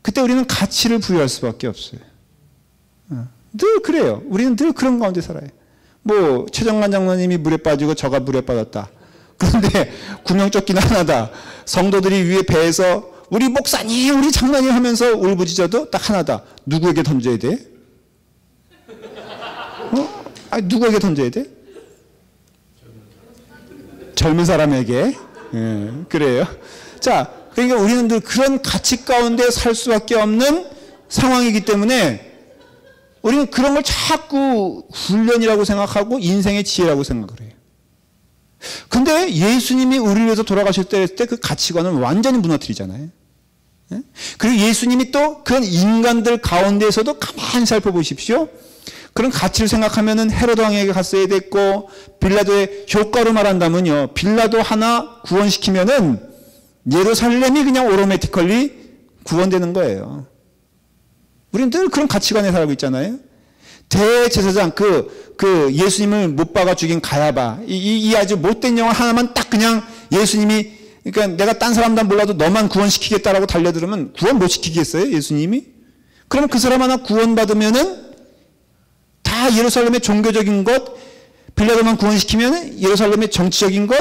그때 우리는 가치를 부여할 수밖에 없어요. 늘 그래요. 우리는 늘 그런 가운데 살아요. 뭐 최정관 장로님이 물에 빠지고 저가 물에 빠졌다. 그런데 구명조끼는 하나다. 성도들이 위에 배에서 우리 목사님, 우리 장로님 하면서 울부짖어도 딱 하나다. 누구에게 던져야 돼? 누구에게 던져야 돼? 젊은 사람에게. 예, 그래요. 자, 그러니까 우리는 늘 그런 가치 가운데 살 수밖에 없는 상황이기 때문에 우리는 그런 걸 자꾸 훈련이라고 생각하고 인생의 지혜라고 생각을 해요. 근데 예수님이 우리를 위해서 돌아가실 때 그 가치관은 완전히 무너뜨리잖아요. 그리고 예수님이 또 그런 인간들 가운데에서도 가만히 살펴보십시오. 그런 가치를 생각하면은 헤로드 왕에게 갔어야 됐고, 빌라도의 효과로 말한다면요, 빌라도 하나 구원시키면은 예루살렘이 그냥 오토매티컬리 구원되는 거예요. 우리는 늘 그런 가치관에 살고 있잖아요. 대제사장, 그 예수님을 못 박아 죽인 가야바, 이 아주 못된 영혼 하나만 딱 그냥 예수님이, 그러니까 내가 딴 사람도 몰라도 너만 구원시키겠다라고 달려들으면 구원 못 시키겠어요, 예수님이? 그러면 그 사람 하나 구원받으면은 다 예루살렘의 종교적인 것, 빌라도만 구원시키면 예루살렘의 정치적인 것,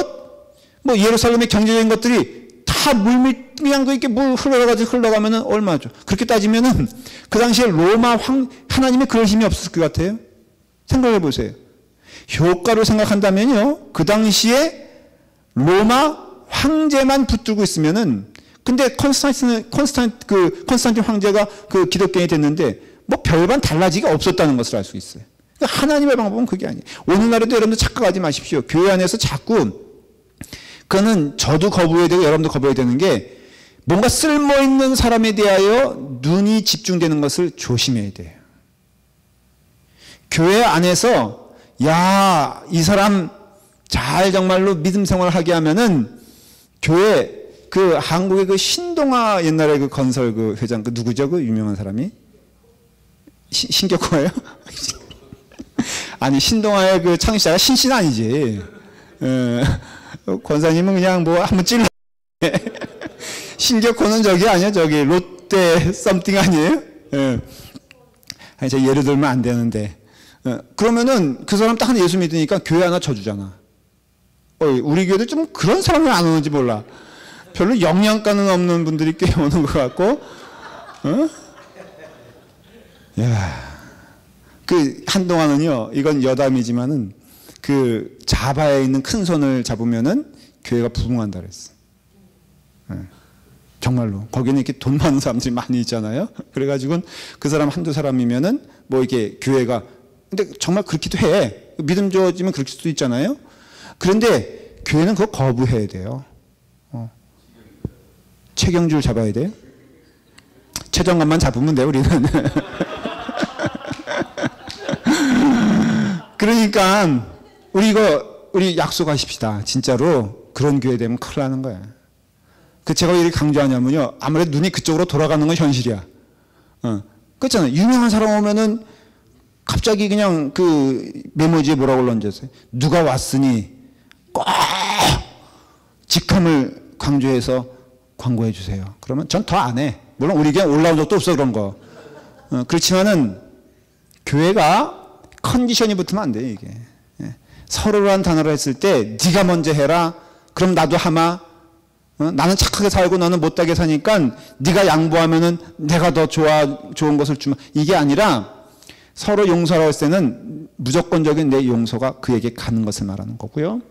뭐 예루살렘의 경제적인 것들이 다 물밀미한 거 이렇게 물 흘러가면은 얼마죠? 그렇게 따지면은 그 당시에 로마 하나님이 그럴 힘이 없었을 것 같아요. 생각해 보세요. 효과로 생각한다면요, 그 당시에 로마 황제만 붙들고 있으면은, 근데 콘스탄틴 황제가 그 기독교인이 됐는데 뭐 별반 달라지기가 없었다는 것을 알 수 있어요. 그러니까 하나님의 방법은 그게 아니에요. 오늘날에도 여러분들 착각하지 마십시오. 교회 안에서 자꾸, 그거는 저도 거부해야 되고 여러분도 거부해야 되는 게, 뭔가 쓸모있는 사람에 대하여 눈이 집중되는 것을 조심해야 돼요. 교회 안에서 야, 이 사람 잘 정말로 믿음 생활하게 하면은 교회, 그 한국의 그 신동아 옛날에 그 건설 그 회장, 그 누구죠? 그 유명한 사람이? 신격호예요? 아니, 신동아의 그 창시자가 신신 아니지. 권사님은 그냥 뭐 한번 찔러. 신격호는 저기 아니야? 저기 롯데 썸띵 아니에요? 아니, 저 예를 들면 안 되는데. 그러면은 그 사람 딱 예수 믿으니까 교회 하나 쳐주잖아. 우리 교회도 좀 그런 사람이 안 오는지 몰라. 별로 영양가는 없는 분들이 꽤 오는 것 같고, 야, 그 한동안은요, 이건 여담이지만은 그 자바에 있는 큰 손을 잡으면은 교회가 부흥한다 그랬어. 정말로 거기는 이렇게 돈 많은 사람들이 많이 있잖아요. 그래가지고 그 사람 한두 사람이면은 뭐 이게 교회가, 근데 정말 그렇기도 해. 믿음 좋아지면 그럴 수도 있잖아요. 그런데 교회는 그거 거부해야 돼요. 최경주를 잡아야 돼요. 최정관만 잡으면 돼요, 우리는. 그러니까 우리 약속하십시다. 진짜로 그런 교회 되면 큰일 나는 거야. 제가 왜 이렇게 강조하냐면요, 아무래도 눈이 그쪽으로 돌아가는 건 현실이야. 그렇잖아요. 유명한 사람 오면은 갑자기 그냥 그 메모지에 뭐라고 올려놨어요? 누가 왔으니 꼭 직함을 강조해서 광고해 주세요. 그러면 전 더 안 해. 물론 우리 교회 올라온 적도 없어, 그런 거. 그렇지만은 교회가 컨디션이 붙으면 안 돼요, 이게. 서로라는 단어를 했을 때 네가 먼저 해라. 그럼 나도 하마. 나는 착하게 살고 너는 못되게 사니까 네가 양보하면은 내가 더 좋은 것을 주마. 이게 아니라 서로 용서라고 했을 때는 무조건적인 내 용서가 그에게 가는 것을 말하는 거고요.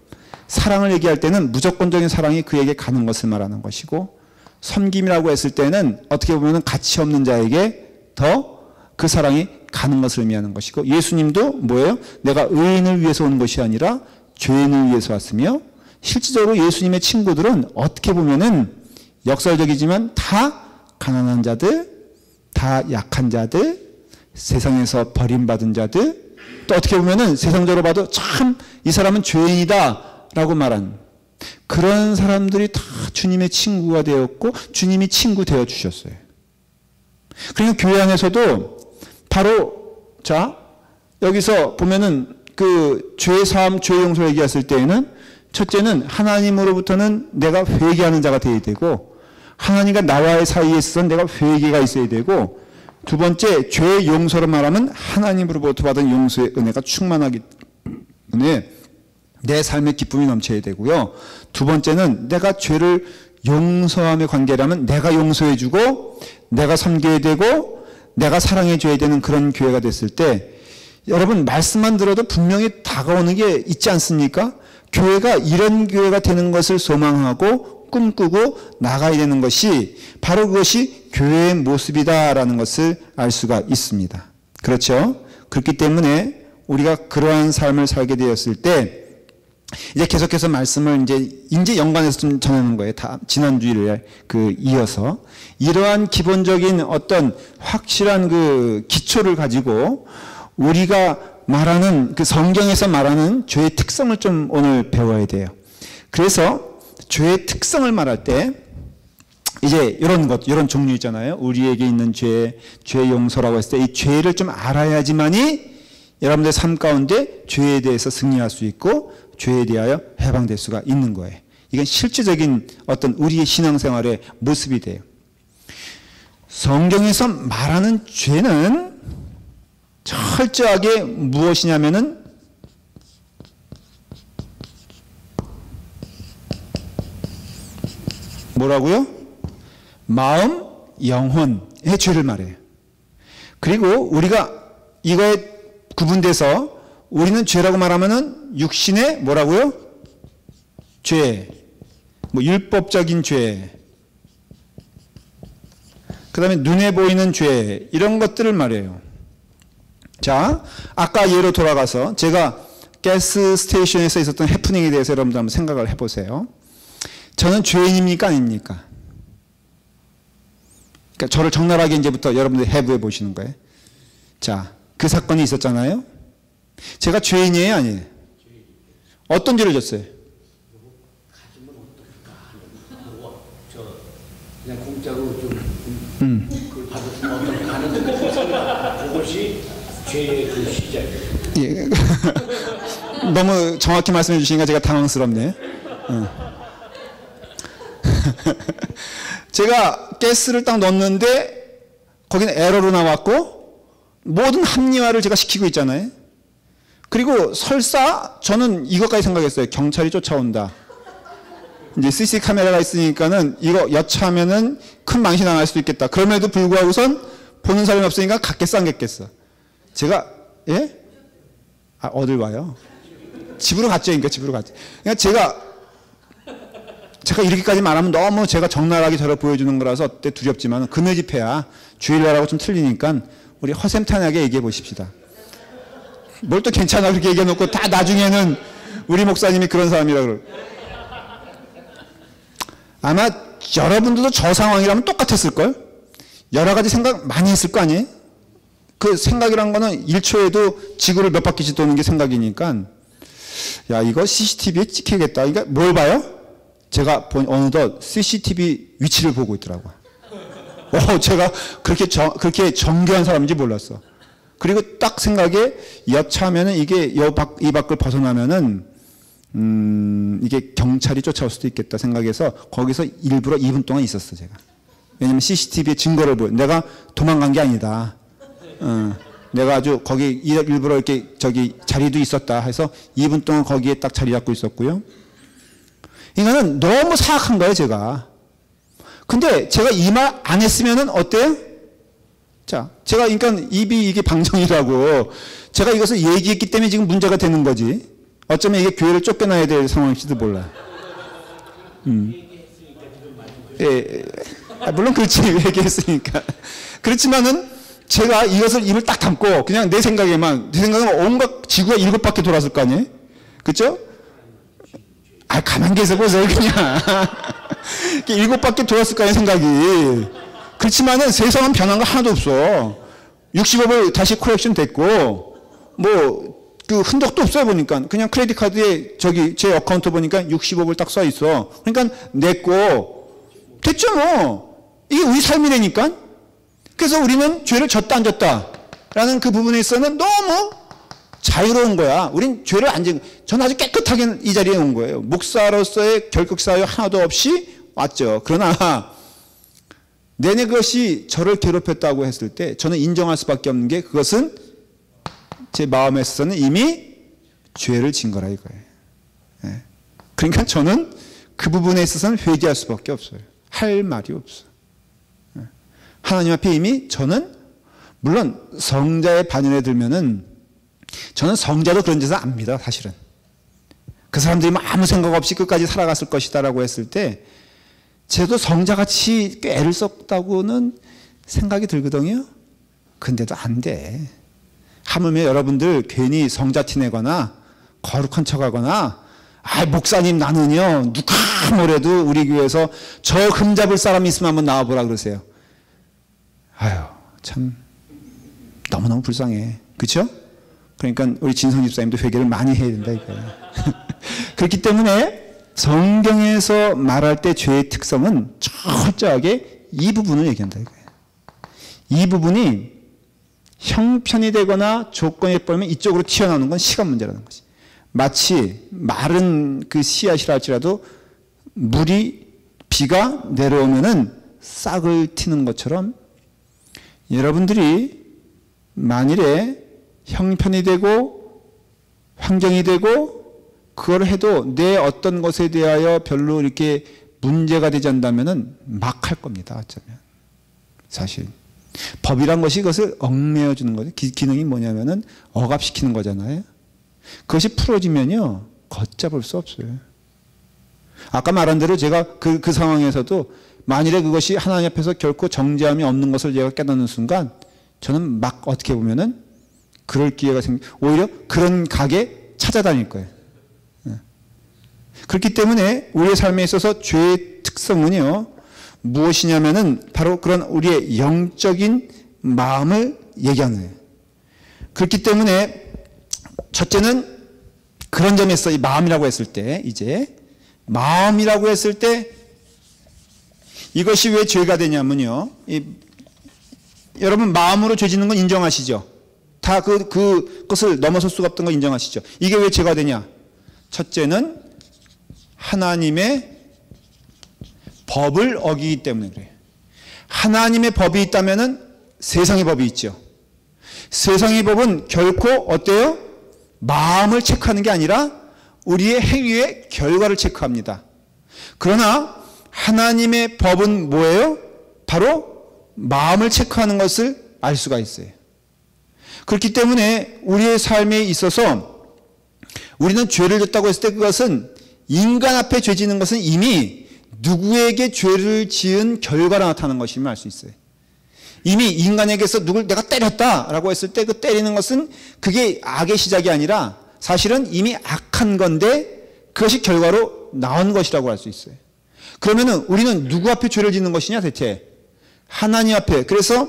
사랑을 얘기할 때는 무조건적인 사랑이 그에게 가는 것을 말하는 것이고, 섬김이라고 했을 때는 어떻게 보면 가치 없는 자에게 더 그 사랑이 가는 것을 의미하는 것이고, 예수님도 뭐예요? 내가 의인을 위해서 온 것이 아니라 죄인을 위해서 왔으며, 실질적으로 예수님의 친구들은 어떻게 보면은 역설적이지만 다 가난한 자들, 다 약한 자들, 세상에서 버림받은 자들, 또 어떻게 보면은 세상적으로 봐도 참 이 사람은 죄인이다 라고 말한 그런 사람들이 다 주님의 친구가 되었고 주님이 친구 되어 주셨어요. 그러니까 교회 안에서도 바로 자 여기서 보면은 그 죄 사함, 죄 용서 얘기했을 때에는 첫째는 하나님으로부터는 내가 회개하는 자가 되어야 되고, 하나님과 나와의 사이에 있어서 내가 회개가 있어야 되고, 두 번째 죄 용서로 말하면 하나님으로부터 받은 용서의 은혜가 충만하기 때문에 내 삶의 기쁨이 넘쳐야 되고요. 두 번째는 내가 죄를 용서함의 관계라면 내가 용서해주고 내가 섬겨야 되고 내가 사랑해줘야 되는 그런 교회가 됐을 때, 여러분 말씀만 들어도 분명히 다가오는 게 있지 않습니까? 교회가 이런 교회가 되는 것을 소망하고 꿈꾸고 나가야 되는 것이 바로 그것이 교회의 모습이다라는 것을 알 수가 있습니다. 그렇죠? 그렇기 때문에 우리가 그러한 삶을 살게 되었을 때 이제 계속해서 말씀을 이제 연관해서 좀 전하는 거예요. 다 지난주일에 이어서 이러한 기본적인 어떤 확실한 그 기초를 가지고 우리가 말하는 그 성경에서 말하는 죄의 특성을 좀 오늘 배워야 돼요. 그래서 죄의 특성을 말할 때 이제 이런 종류 있잖아요. 우리에게 있는 죄 용서라고 했을 때 이 죄를 좀 알아야지만이 여러분들 삶 가운데 죄에 대해서 승리할 수 있고 죄에 대하여 해방될 수가 있는 거예요. 이건 실질적인 어떤 우리의 신앙생활의 모습이 돼요. 성경에서 말하는 죄는 철저하게 무엇이냐면은 뭐라고요? 마음, 영혼의 죄를 말해요. 그리고 우리가 이거에 구분돼서 우리는 죄라고 말하면은 육신의 뭐라고요? 죄, 뭐 율법적인 죄, 그 다음에 눈에 보이는 죄, 이런 것들을 말해요. 자, 아까 예로 돌아가서 제가 가스 스테이션에서 있었던 해프닝에 대해서 여러분들 한번 생각을 해보세요. 저는 죄인입니까? 아닙니까? 그러니까 저를 적나라하게 이제부터 여러분들이 해부해 보시는 거예요. 자, 그 사건이 있었잖아요. 제가 죄인이에요? 아니에요? 어떤 죄를 졌어요? 그냥 공짜로 좀 그걸 받았으면 가는 그것이 죄의 그 시작이에요. 예. 너무 정확히 말씀해 주시니까 제가 당황스럽네요. 제가 가스를 딱 넣었는데 거기는 에러로 나왔고 모든 합리화를 제가 시키고 있잖아요. 그리고 설사 저는 이것까지 생각했어요. 경찰이 쫓아온다. 이제 CC 카메라가 있으니까는 이거 여차하면은 큰 망신 당할 수도 있겠다. 그럼에도 불구하고선 보는 사람이 없으니까 갔겠어 안 갔겠어. 제가 예? 아 어딜 와요? 집으로 갔죠. 그러니까 집으로 갔죠. 그러니까 제가 이렇게까지 말하면 너무 제가 적나라하게 저를 보여주는 거라서 어때 두렵지만 금요 집회야. 주일날하고 좀 틀리니까 우리 허심탄회하게 얘기해 보십시다. 뭘 또 괜찮아 그렇게 얘기해 놓고 다 나중에는 우리 목사님이 그런 사람이라고 그러고. 아마 여러분들도 저 상황이라면 똑같았을걸? 여러 가지 생각 많이 했을 거 아니에요? 그 생각이란 거는 1초에도 지구를 몇 바퀴씩 도는 게 생각이니까 야 이거 CCTV에 찍혀야겠다. 그러니까 뭘 봐요? 제가 어느덧 CCTV 위치를 보고 있더라고요. 제가 그렇게 정교한 사람인지 몰랐어. 그리고 딱 생각에 여차하면은 이게 이 밖을 벗어나면은 이게 경찰이 쫓아올 수도 있겠다 생각해서 거기서 일부러 2분 동안 있었어 제가. 왜냐면 CCTV에 증거를 보여. 내가 도망간 게 아니다. 내가 아주 거기 일부러 이렇게 자리도 있었다 해서 2분 동안 거기에 딱 자리 잡고 있었고요. 이거는 너무 사악한 거예요 제가. 근데 제가 이 말 안 했으면은 어때요? 자, 제가 그러니까 입이 이게 방정이라고 제가 이것을 얘기했기 때문에 지금 문제가 되는 거지. 어쩌면 이게 교회를 쫓겨나야 될 상황일지도 몰라요. 예, 물론 그렇지 얘기했으니까. 그렇지만은 제가 이것을 입을 딱 담고 그냥 내 생각은 온갖 지구가 7바퀴 돌았을 거 아니에요? 그렇죠? 아, 가만히 계세요 보세요 그냥. 7바퀴 돌았을 거 아니에요 생각이. 그렇지만은 세상은 변한 거 하나도 없어. 60억을 다시 콜렉션 됐고 그 흔적도 없어요 보니까. 그냥 크레딧 카드에 제 어카운트 보니까 60억을 딱 써 있어. 그러니까 냈고 됐죠 뭐. 이게 우리 삶이라니까. 그래서 우리는 죄를 졌다 안 졌다 라는 그 부분에 있어서는 너무 자유로운 거야. 우린 죄를 안 지은. 저는 아주 깨끗하게 이 자리에 온 거예요. 목사로서의 결극사유 하나도 없이 왔죠. 그러나 내내 그것이 저를 괴롭혔다고 했을 때 저는 인정할 수밖에 없는 게 그것은 제 마음에서는 이미 죄를 진 거라 이거예요. 예. 그러니까 저는 그 부분에 있어서는 회개할 수밖에 없어요. 할 말이 없어. 예. 하나님 앞에 이미 저는 물론 성자의 반열에 들면은 저는 성자도 그런 짓을 압니다. 사실은 그 사람들이 아무 생각 없이 끝까지 살아갔을 것이다라고 했을 때 쟤도 성자같이 꽤 애를 썼다고는 생각이 들거든요. 근데도 안 돼. 하물며 여러분들 괜히 성자 티내거나 거룩한 척하거나 목사님 나는요 누가 뭐래도 우리 교회에서 저 흠잡을 사람이 있으면 한번 나와보라 그러세요. 아유 참 너무너무 불쌍해. 그렇죠? 그러니까 우리 진성 집사님도 회개를 많이 해야 된다 이거예요. 그렇기 때문에 성경에서 말할 때 죄의 특성은 철저하게 이 부분을 얘기한다 이거예요. 이 부분이 형편이 되거나 조건이 빠르면 이쪽으로 튀어나오는 건 시간 문제라는 것이. 마치 마른 그 씨앗이라 할지라도 비가 내려오면은 싹을 틔는 것처럼 여러분들이 만일에 형편이 되고 환경이 되고 그걸 해도 내 어떤 것에 대하여 별로 이렇게 문제가 되지 않다면은 막 할 겁니다. 어쩌면 사실 법이란 것이 그것을 얽매여 주는 거죠. 기능이 뭐냐면은 억압시키는 거잖아요. 그것이 풀어지면요 걷잡을 수 없어요. 아까 말한 대로 제가 그 상황에서도 만일에 그것이 하나님 앞에서 결코 정죄함이 없는 것을 제가 깨닫는 순간 저는 막 어떻게 보면은 그럴 기회가 오히려 그런 가게 찾아다닐 거예요. 그렇기 때문에 우리의 삶에 있어서 죄의 특성은요 무엇이냐면은 바로 그런 우리의 영적인 마음을 얘기하는 거예요. 그렇기 때문에 첫째는 그런 점에서 이 마음이라고 했을 때 이제 마음이라고 했을 때 이것이 왜 죄가 되냐면요. 여러분 마음으로 죄 짓는 건 인정하시죠? 다 그것을 넘어설 수가 없던 거 인정하시죠? 이게 왜 죄가 되냐? 첫째는 하나님의 법을 어기기 때문에 그래요. 하나님의 법이 있다면은 세상의 법이 있죠. 세상의 법은 결코 어때요? 마음을 체크하는 게 아니라 우리의 행위의 결과를 체크합니다. 그러나 하나님의 법은 뭐예요? 바로 마음을 체크하는 것을 알 수가 있어요. 그렇기 때문에 우리의 삶에 있어서 우리는 죄를 졌다고 했을 때 그것은 인간 앞에 죄 지는 것은 이미 누구에게 죄를 지은 결과로 나타나는 것임을 알 수 있어요. 이미 인간에게서 누굴 내가 때렸다라고 했을 때 그 때리는 것은 그게 악의 시작이 아니라 사실은 이미 악한 건데 그것이 결과로 나온 것이라고 할 수 있어요. 그러면은 우리는 누구 앞에 죄를 짓는 것이냐 대체? 하나님 앞에. 그래서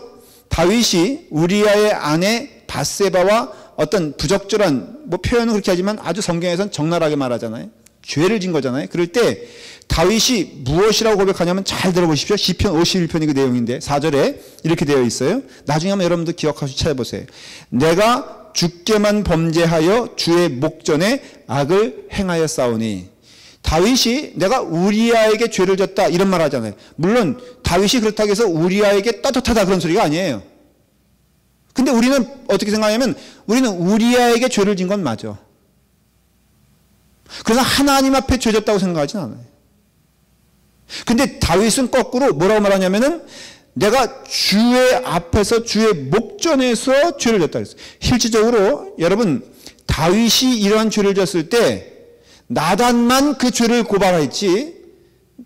다윗이 우리아의 아내 밧세바와 어떤 부적절한 뭐 표현은 그렇게 하지만 아주 성경에서는 적나라하게 말하잖아요. 죄를 진 거잖아요. 그럴 때 다윗이 무엇이라고 고백하냐면 잘 들어보십시오. 시편 51편이 그 내용인데 4절에 이렇게 되어 있어요. 나중에 한번 여러분들 기억하시고 찾아보세요. 내가 주께만 범죄하여 주의 목전에 악을 행하였사오니. 다윗이 내가 우리아에게 죄를 졌다 이런 말 하잖아요. 물론 다윗이 그렇다고 해서 우리아에게 떳떳하다 그런 소리가 아니에요. 근데 우리는 어떻게 생각하냐면 우리는 우리아에게 죄를 진 건 맞아. 그래서 하나님 앞에 죄 졌다고 생각하진 않아요. 근데 다윗은 거꾸로 뭐라고 말하냐면은 내가 주의 앞에서 주의 목전에서 죄를 졌다 그랬어요. 실질적으로 여러분 다윗이 이러한 죄를 졌을 때 나단만 그 죄를 고발했지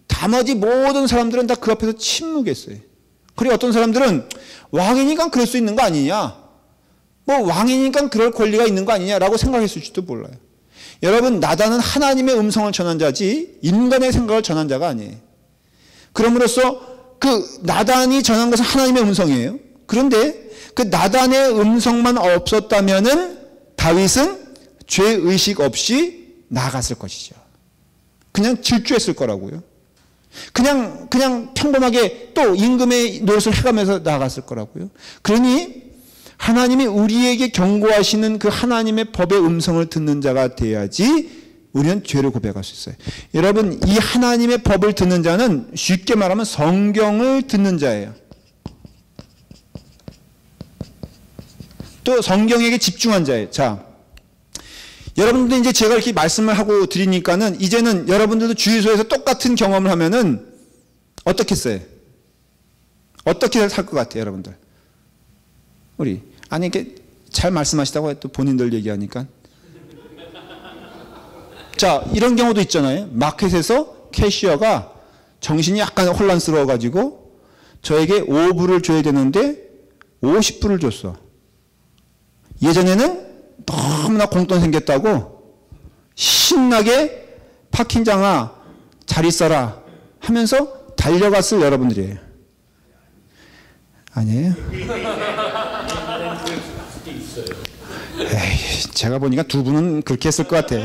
나머지 모든 사람들은 다 그 앞에서 침묵했어요. 그리고 어떤 사람들은 왕이니까 그럴 수 있는 거 아니냐, 뭐 왕이니까 그럴 권리가 있는 거 아니냐라고 생각했을지도 몰라요. 여러분 나단은 하나님의 음성을 전한 자지 인간의 생각을 전한 자가 아니에요. 그럼으로써 그 나단이 전한 것은 하나님의 음성이에요. 그런데 그 나단의 음성만 없었다면은 다윗은 죄의식 없이 나아갔을 것이죠. 그냥 질주했을 거라고요. 그냥 평범하게 또 임금의 노릇을 해가면서 나아갔을 거라고요. 그러니 하나님이 우리에게 경고하시는 그 하나님의 법의 음성을 듣는 자가 돼야지 우리는 죄를 고백할 수 있어요. 여러분 이 하나님의 법을 듣는 자는 쉽게 말하면 성경을 듣는 자예요. 또 성경에게 집중한 자예요. 자, 여러분들 이제 제가 이렇게 말씀을 하고 드리니까는 이제는 여러분들도 주유소에서 똑같은 경험을 하면은 어떻겠어요? 어떻게 살 것 같아요, 여러분들? 우리 아니 이렇게 잘 말씀하시다고 또 본인들 얘기하니까. 자, 이런 경우도 있잖아요. 마켓에서 캐시어가 정신이 약간 혼란스러워 가지고 저에게 5불을 줘야 되는데 50불을 줬어. 예전에는 너무나 공돈 생겼다고 신나게 파킹장아 잘 있어라 하면서 달려갔을 여러분들이에요. 아니에요? 에이, 제가 보니까 두 분은 그렇게 했을 것 같아.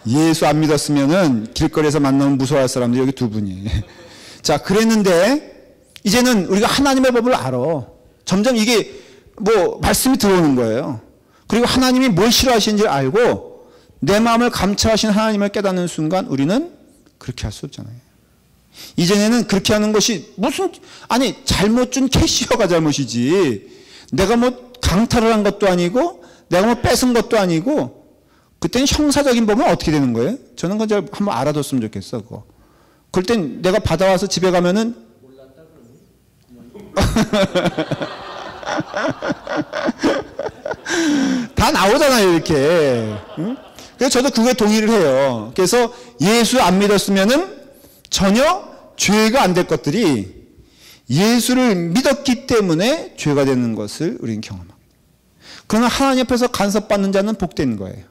예수 안 믿었으면은 길거리에서 만나면 무서워할 사람들이 여기 두 분이. 자, 그랬는데 이제는 우리가 하나님의 법을 알아. 점점 이게 뭐 말씀이 들어오는 거예요. 그리고 하나님이 뭘 싫어하시는지 알고 내 마음을 감찰하신 하나님을 깨닫는 순간 우리는 그렇게 할 수 없잖아요. 이전에는 그렇게 하는 것이 아니 잘못 준 캐시어가 잘못이지 내가 뭐 강탈을 한 것도 아니고 내가 뭐 뺏은 것도 아니고 그때는 형사적인 법은 어떻게 되는 거예요? 저는 그걸 한번 알아뒀으면 좋겠어. 그거. 그럴 땐 내가 받아와서 집에 가면은 다 나오잖아요, 이렇게. 응? 그래서 저도 그거에 동의를 해요. 그래서 예수 안 믿었으면은 전혀 죄가 안 될 것들이 예수를 믿었기 때문에 죄가 되는 것을 우리는 경험합니다. 그러나 하나님 앞에서 간섭받는 자는 복된 거예요.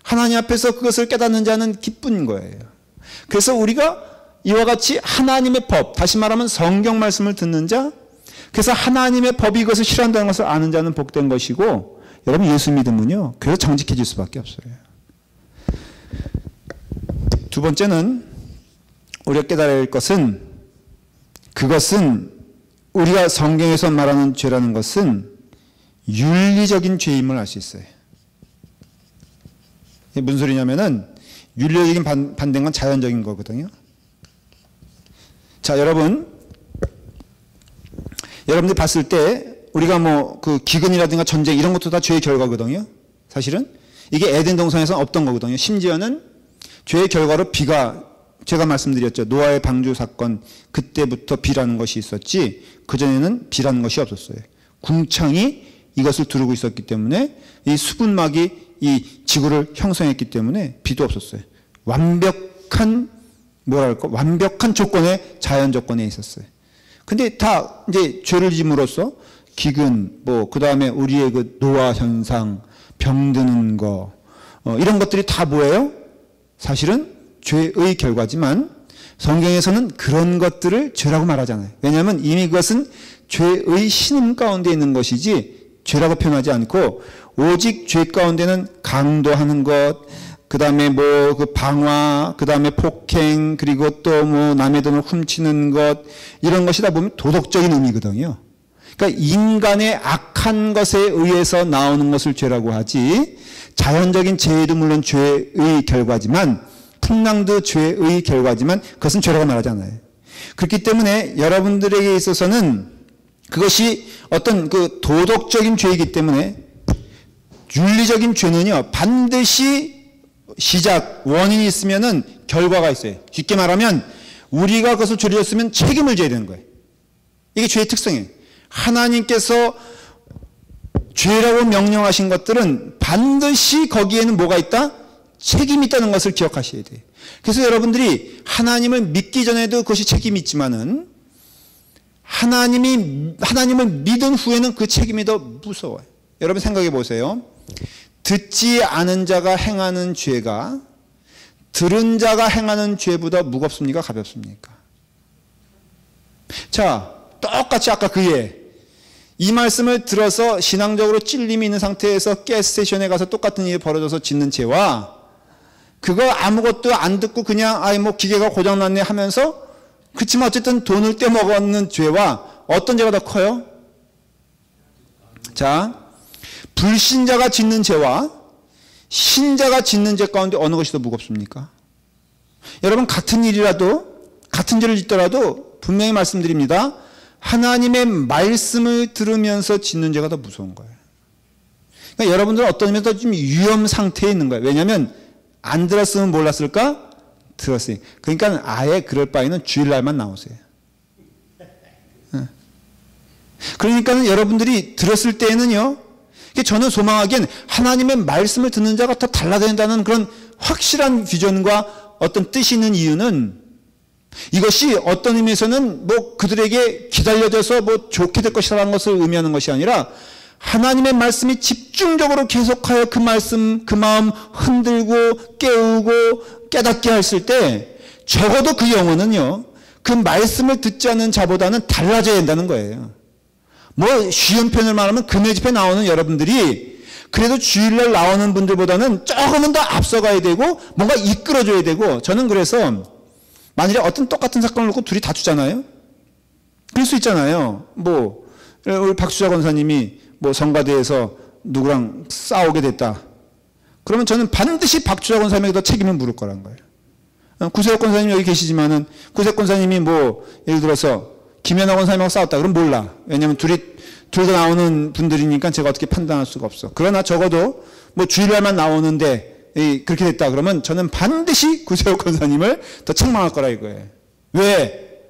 하나님 앞에서 그것을 깨닫는 자는 기쁜 거예요. 그래서 우리가 이와 같이 하나님의 법, 다시 말하면 성경 말씀을 듣는 자, 그래서 하나님의 법이 이것을 싫어한다는 것을 아는 자는 복된 것이고, 여러분 예수 믿으면요, 그래서 정직해질 수밖에 없어요. 두 번째는 우리가 깨달아야 할 것은, 그것은 우리가 성경에서 말하는 죄라는 것은 윤리적인 죄임을 알 수 있어요. 이게 무슨 소리냐면은 윤리적인 반대인 건 자연적인 거거든요. 자, 여러분들이 봤을 때 우리가 뭐 그 기근이라든가 전쟁 이런 것도 다 죄의 결과거든요. 사실은 이게 에덴 동산에서는 없던 거거든요. 심지어는 죄의 결과로 비가, 제가 말씀드렸죠. 노아의 방주 사건, 그때부터 비라는 것이 있었지 그전에는 비라는 것이 없었어요. 궁창이 이것을 두르고 있었기 때문에 이 수분막이 이 지구를 형성했기 때문에 비도 없었어요. 완벽한 조건의, 자연 조건에 있었어요. 근데 다 이제 죄를 짐으로써 기근, 그 다음에 우리의 그 노화 현상, 병드는 거, 이런 것들이 다 뭐예요? 사실은 죄의 결과지만 성경에서는 그런 것들을 죄라고 말하잖아요. 왜냐하면 이미 그것은 죄의 신음 가운데 있는 것이지 죄라고 표현하지 않고, 오직 죄 가운데는 강도하는 것, 그 다음에 그 방화, 그 다음에 폭행, 그리고 또 남의 돈을 훔치는 것, 이런 것이 다 보면 도덕적인 의미거든요. 그러니까 인간의 악한 것에 의해서 나오는 것을 죄라고 하지, 자연적인 재해도 물론 죄의 결과지만, 풍랑도 죄의 결과지만, 그것은 죄라고 말하잖아요. 그렇기 때문에 여러분들에게 있어서는 그것이 어떤 그 도덕적인 죄이기 때문에, 윤리적인 죄는요, 반드시 시작, 원인이 있으면은 결과가 있어요. 쉽게 말하면 우리가 그것을 죄를 졌으면 책임을 져야 되는 거예요. 이게 죄의 특성이에요. 하나님께서 죄라고 명령하신 것들은 반드시 거기에는 뭐가 있다? 책임이 있다는 것을 기억하셔야 돼요. 그래서 여러분들이 하나님을 믿기 전에도 그것이 책임이 있지만은 하나님을 믿은 후에는 그 책임이 더 무서워요. 여러분 생각해 보세요. 듣지 않은 자가 행하는 죄가 들은 자가 행하는 죄보다 무겁습니까? 가볍습니까? 자, 똑같이 아까 이 말씀을 들어서 신앙적으로 찔림이 있는 상태에서 가스스테이션에 가서 똑같은 일이 벌어져서 짓는 죄와, 그거 아무것도 안 듣고 그냥 기계가 고장났네 하면서, 그렇지만 어쨌든 돈을 떼먹었는 죄와 어떤 죄가 더 커요? 자, 불신자가 짓는 죄와 신자가 짓는 죄 가운데 어느 것이 더 무겁습니까? 여러분, 같은 죄를 짓더라도 분명히 말씀드립니다. 하나님의 말씀을 들으면서 짓는 죄가 더 무서운 거예요. 그러니까 여러분들은 어떤 의미에서 좀 위험 상태에 있는 거예요. 왜냐하면 안 들었으면 몰랐을까? 들었으니. 그러니까 아예 그럴 바에는 주일날만 나오세요. 그러니까 여러분들이 들었을 때에는요, 저는 소망하기엔 하나님의 말씀을 듣는 자가 더 달라진다는 그런 확실한 비전과 어떤 뜻이 있는 이유는, 이것이 어떤 의미에서는 그들에게 기다려져서 좋게 될 것이라는 것을 의미하는 것이 아니라, 하나님의 말씀이 집중적으로 계속하여 그 말씀, 그 마음 흔들고 깨우고 깨닫게 했을 때, 적어도 그 영혼은요, 그 말씀을 듣지 않는 자보다는 달라져야 된다는 거예요. 쉬운 표현을 말하면 금요 집회 나오는 여러분들이 그래도 주일날 나오는 분들보다는 조금은 더 앞서가야 되고 뭔가 이끌어줘야 되고, 저는 그래서 만일에 어떤 똑같은 사건을 놓고 둘이 다투잖아요. 그럴 수 있잖아요. 뭐 우리 박수자 권사님이 뭐 성가대에서 누구랑 싸우게 됐다. 그러면 저는 반드시 박주자 권사님에게 더 책임을 물을 거란 거예요. 구세혁 권사님 여기 계시지만은 구세혁 권사님이 뭐 예를 들어서 김연아 권사님하고 싸웠다. 그럼 몰라. 왜냐하면 둘 다 나오는 분들이니까 제가 어떻게 판단할 수가 없어. 그러나 적어도 뭐 주일날만 나오는데 그렇게 됐다. 그러면 저는 반드시 구세혁 권사님을 더 책망할 거라 이거예요. 왜?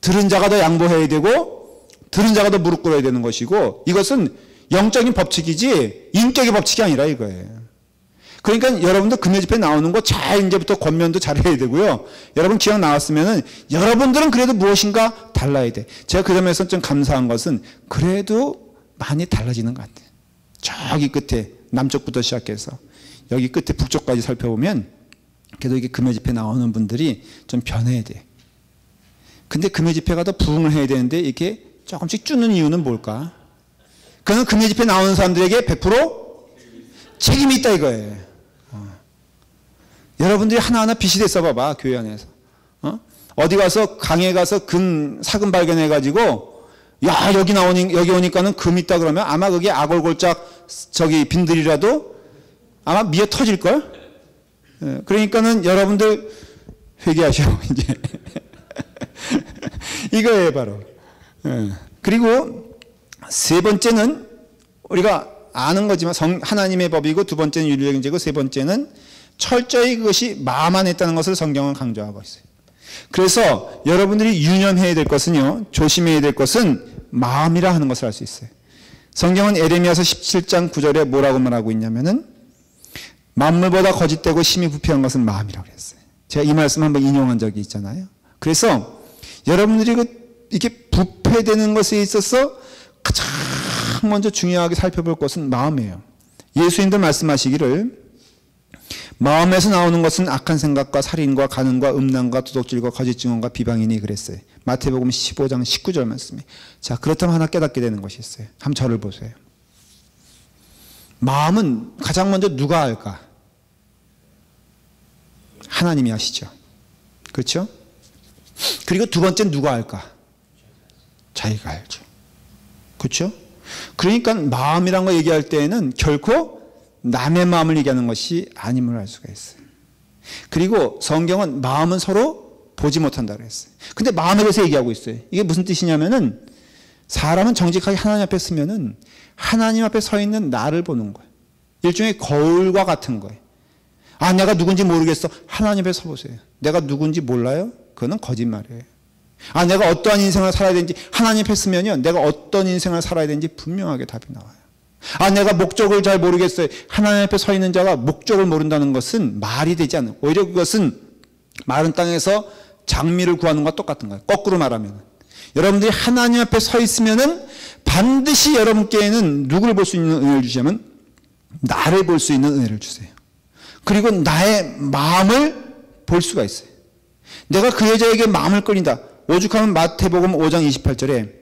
들은 자가 더 양보해야 되고 들은 자가 더 무릎 꿇어야 되는 것이고, 이것은 영적인 법칙이지 인격의 법칙이 아니라 이거예요. 그러니까 여러분도 금요 집회 나오는 거 잘 이제부터 권면도 잘해야 되고요. 여러분 기왕 나왔으면은 여러분들은 그래도 무엇인가 달라야 돼. 제가 그 점에서 좀 감사한 것은 그래도 많이 달라지는 것 같아요. 저기 끝에 남쪽부터 시작해서 여기 끝에 북쪽까지 살펴보면 그래도 이게 금요 집회 나오는 분들이 좀 변해야 돼. 근데 금요 집회가 더 부흥을 해야 되는데 이게 조금씩 주는 이유는 뭘까? 그는 금요 집회 나오는 사람들에게 100% 책임이 있다 이거예요. 여러분들이 하나하나 빛이 됐어 봐봐. 교회 안에서 어디 가서 강에 가서 사금 발견해가지고 야 여기 오니까는 금 있다 그러면 아마 그게 아골골짝 저기 빈들이라도 아마 미어 터질걸. 그러니까는 여러분들 회개하셔 이제. 이거예요 바로. 그리고 세 번째는 우리가 아는 거지만 하나님의 법이고, 두 번째는 윤리적인 죄고, 세 번째는 철저히 그것이 마음 안에 있다는 것을 성경은 강조하고 있어요. 그래서 여러분들이 유념해야 될 것은요, 조심해야 될 것은 마음이라 하는 것을 알 수 있어요. 성경은 에레미야서 17장 9절에 뭐라고 말하고 있냐면은 만물보다 거짓되고 심히 부패한 것은 마음이라고 그랬어요. 제가 이 말씀 한번 인용한 적이 있잖아요. 그래서 여러분들이 이렇게 부패되는 것에 있어서 가장 먼저 중요하게 살펴볼 것은 마음이에요. 예수님도 말씀하시기를 마음에서 나오는 것은 악한 생각과 살인과 간음과 음란과 도둑질과 거짓 증언과 비방이니 그랬어요. 마태복음 15장 19절 말씀이. 자, 그렇다면 하나 깨닫게 되는 것이 있어요. 한번 저를 보세요. 마음은 가장 먼저 누가 알까? 하나님이 아시죠. 그렇죠? 그리고 두 번째는 누가 알까? 자기가 알죠. 그렇죠? 그러니까 마음이란 거 얘기할 때에는 결코 남의 마음을 얘기하는 것이 아님을 알 수가 있어요. 그리고 성경은 마음은 서로 보지 못한다 그랬어요. 근데 마음에 대해서 얘기하고 있어요. 이게 무슨 뜻이냐면은 사람은 정직하게 하나님 앞에 서면은 하나님 앞에 서 있는 나를 보는 거예요. 일종의 거울과 같은 거예요. 아, 내가 누군지 모르겠어. 하나님 앞에 서보세요. 내가 누군지 몰라요? 그거는 거짓말이에요. 아, 내가 어떠한 인생을 살아야 되는지 하나님 앞에 서면요, 내가 어떤 인생을 살아야 되는지 분명하게 답이 나와요. 아, 내가 목적을 잘 모르겠어요. 하나님 앞에 서 있는 자가 목적을 모른다는 것은 말이 되지 않아요. 오히려 그것은 마른 땅에서 장미를 구하는 것과 똑같은 거예요. 거꾸로 말하면. 여러분들이 하나님 앞에 서 있으면은 반드시 여러분께는 누구를 볼 수 있는 은혜를 주시냐면 나를 볼 수 있는 은혜를 주세요. 그리고 나의 마음을 볼 수가 있어요. 내가 그 여자에게 마음을 끌린다. 오죽하면 마태복음 5장 28절에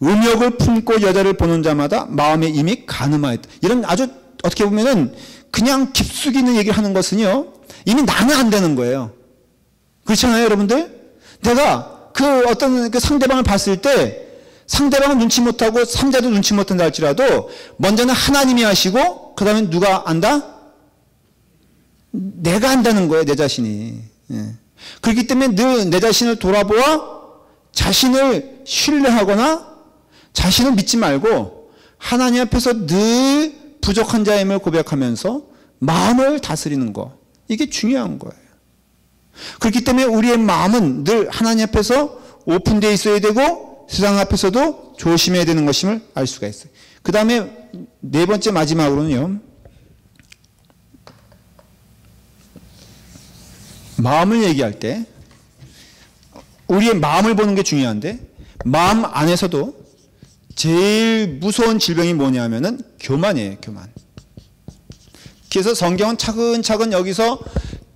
음욕을 품고 여자를 보는 자마다 마음에 이미 간음하였다. 이런 아주 어떻게 보면은 그냥 깊숙이 있는 얘기를 하는 것은요, 이미 나는 안 되는 거예요. 그렇잖아요, 여러분들? 내가 그 어떤 그 상대방을 봤을 때 상대방은 눈치 못하고 삼자도 눈치 못한다 할지라도 먼저는 하나님이 아시고 그 다음에 누가 안다? 내가 안다는 거예요, 내 자신이. 예. 그렇기 때문에 늘 내 자신을 돌아보아 자신을 신뢰하거나 자신을 믿지 말고 하나님 앞에서 늘 부족한 자임을 고백하면서 마음을 다스리는 거, 이게 중요한 거예요. 그렇기 때문에 우리의 마음은 늘 하나님 앞에서 오픈되어 있어야 되고 세상 앞에서도 조심해야 되는 것임을 알 수가 있어요. 그 다음에 네 번째 마지막으로는요, 마음을 얘기할 때 우리의 마음을 보는 게 중요한데, 마음 안에서도 제일 무서운 질병이 뭐냐면은 교만이에요. 교만. 그래서 성경은 차근차근 여기서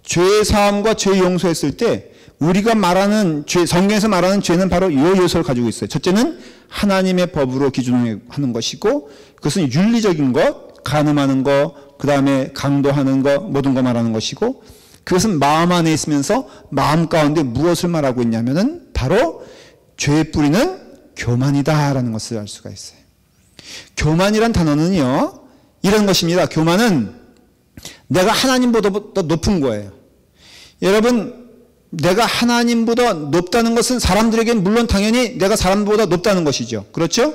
죄 사함과 죄 용서했을 때 우리가 말하는 죄, 성경에서 말하는 죄는 바로 이 요소를 가지고 있어요. 첫째는 하나님의 법으로 기준하는 것이고, 그것은 윤리적인 것, 간음하는 거, 그 다음에 강도하는 거, 모든 거 말하는 것이고, 그것은 마음 안에 있으면서 마음 가운데 무엇을 말하고 있냐면은 바로 죄의 뿌리는 교만이다라는 것을 알 수가 있어요. 교만이란 단어는요, 이런 것입니다. 교만은 내가 하나님보다 더 높은 거예요. 여러분, 내가 하나님보다 높다는 것은 사람들에게는 물론 당연히 내가 사람보다 높다는 것이죠. 그렇죠?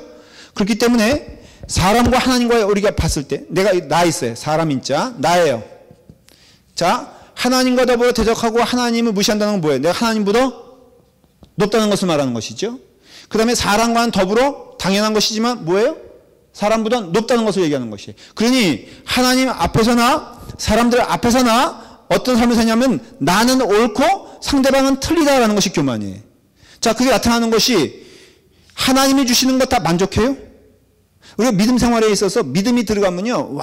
그렇기 때문에 사람과 하나님과 우리가 봤을 때 내가 나 있어요. 사람인자 나예요. 자, 하나님과 더불어 대적하고 하나님을 무시한다는 건 뭐예요? 내가 하나님보다 높다는 것을 말하는 것이죠. 그 다음에 사람과는 더불어 당연한 것이지만 뭐예요? 사람보다 높다는 것을 얘기하는 것이에요. 그러니 하나님 앞에서나 사람들 앞에서나 어떤 삶을 사냐면 나는 옳고 상대방은 틀리다라는 것이 교만이에요. 자, 그게 나타나는 것이 하나님이 주시는 것 다 만족해요? 우리가 믿음 생활에 있어서 믿음이 들어가면요,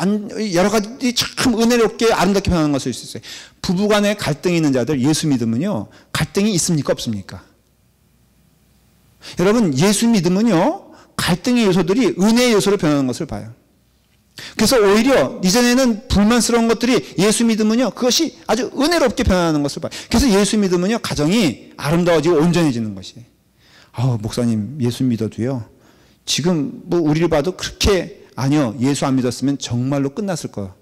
여러 가지 참 은혜롭게 아름답게 변하는 것을 수 있어요. 부부 간에 갈등이 있는 자들, 예수 믿으면요, 갈등이 있습니까? 없습니까? 여러분, 예수 믿으면요, 갈등의 요소들이 은혜의 요소로 변하는 것을 봐요. 그래서 오히려 이전에는 불만스러운 것들이 예수 믿으면요, 그것이 아주 은혜롭게 변하는 것을 봐요. 그래서 예수 믿으면요, 가정이 아름다워지고 온전해지는 것이에요. 목사님, 예수 믿어도요, 지금 뭐 우리를 봐도 그렇게, 아니요, 예수 안 믿었으면 정말로 끝났을 거예요.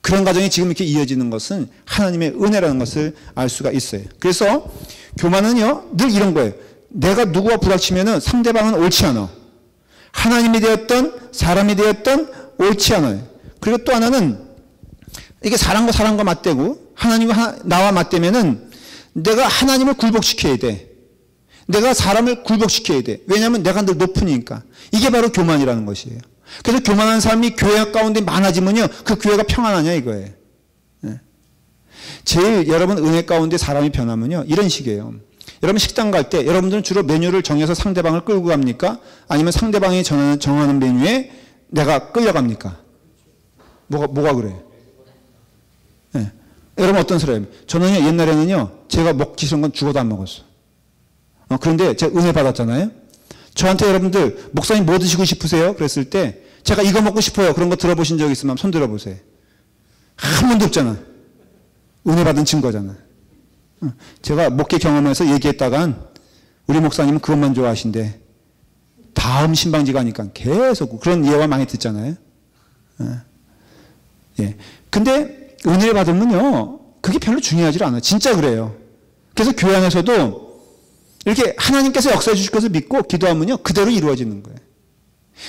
그런 가정이 지금 이렇게 이어지는 것은 하나님의 은혜라는 것을 알 수가 있어요. 그래서 교만은요, 늘 이런 거예요. 내가 누구와 부닥치면은 상대방은 옳지 않아. 하나님이 되었던 사람이 되었던 옳지 않아요. 그리고 또 하나는 이게 사람과 사람과 맞대고 하나님과 나와 맞대면은 내가 하나님을 굴복시켜야 돼. 내가 사람을 굴복시켜야 돼. 왜냐하면 내가 늘 높으니까. 이게 바로 교만이라는 것이에요. 그래서 교만한 사람이 교회 가운데 많아지면요, 그 교회가 평안하냐 이거예요. 제일 여러분 은혜 가운데 사람이 변하면요, 이런 식이에요. 여러분 식당 갈 때 여러분들은 주로 메뉴를 정해서 상대방을 끌고 갑니까? 아니면 상대방이 정하는 메뉴에 내가 끌려갑니까? 뭐가 그래요? 네. 여러분 어떤 사람이에요? 저는 옛날에는요, 제가 먹기 싫은 건 죽어도 안 먹었어. 그런데 제가 은혜 받았잖아요. 저한테 여러분들 목사님 뭐 드시고 싶으세요? 그랬을 때 제가 이거 먹고 싶어요. 그런 거 들어보신 적 있으면 손 들어보세요. 한 번도 없잖아. 은혜 받은 증거잖아. 제가 목회 경험에서 얘기했다간 우리 목사님은 그것만 좋아하신대. 다음 신방지 가니까 계속 그런 예화 많이 듣잖아요. 예. 근데 은혜를 받으면요, 그게 별로 중요하지 않아요. 진짜 그래요. 그래서 교회 안에서도 이렇게 하나님께서 역사해 주실 것을 믿고 기도하면요, 그대로 이루어지는 거예요.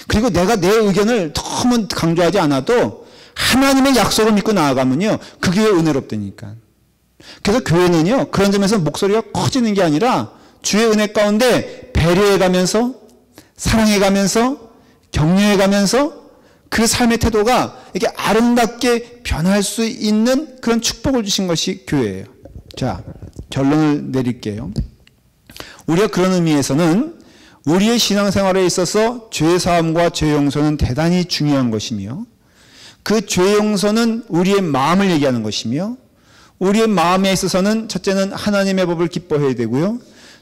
그리고 내가 내 의견을 너무 강조하지 않아도 하나님의 약속을 믿고 나아가면요, 그게 은혜롭다니까. 그래서 교회는요, 그런 점에서 목소리가 커지는 게 아니라 주의 은혜 가운데 배려해가면서, 사랑해가면서, 격려해가면서 그 삶의 태도가 이렇게 아름답게 변할 수 있는 그런 축복을 주신 것이 교회예요. 자, 결론을 내릴게요. 우리가 그런 의미에서는 우리의 신앙생활에 있어서 죄 사함과 죄 용서는 대단히 중요한 것이며, 그 죄 용서는 우리의 마음을 얘기하는 것이며, 우리의 마음에 있어서는 첫째는 하나님의 법을 기뻐해야 되고요,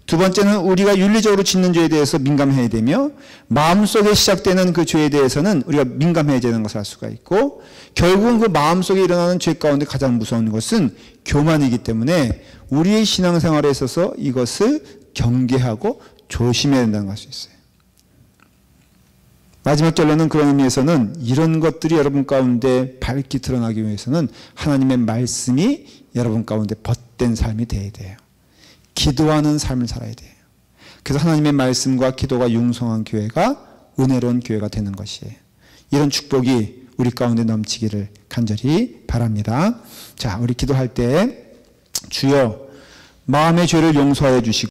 두 번째는 우리가 윤리적으로 짓는 죄에 대해서 민감해야 되며, 마음속에 시작되는 그 죄에 대해서는 우리가 민감해야 되는 것을 알 수가 있고, 결국은 그 마음속에 일어나는 죄 가운데 가장 무서운 것은 교만이기 때문에 우리의 신앙생활에 있어서 이것을 경계하고 조심해야 된다는 것이 있어요. 마지막 결론은 그런 의미에서는 이런 것들이 여러분 가운데 밝게 드러나기 위해서는 하나님의 말씀이 여러분 가운데 벗된 삶이 되어야 돼요. 기도하는 삶을 살아야 돼요. 그래서 하나님의 말씀과 기도가 융성한 교회가 은혜로운 교회가 되는 것이에요. 이런 축복이 우리 가운데 넘치기를 간절히 바랍니다. 자, 우리 기도할 때 주여 마음의 죄를 용서하여 주시고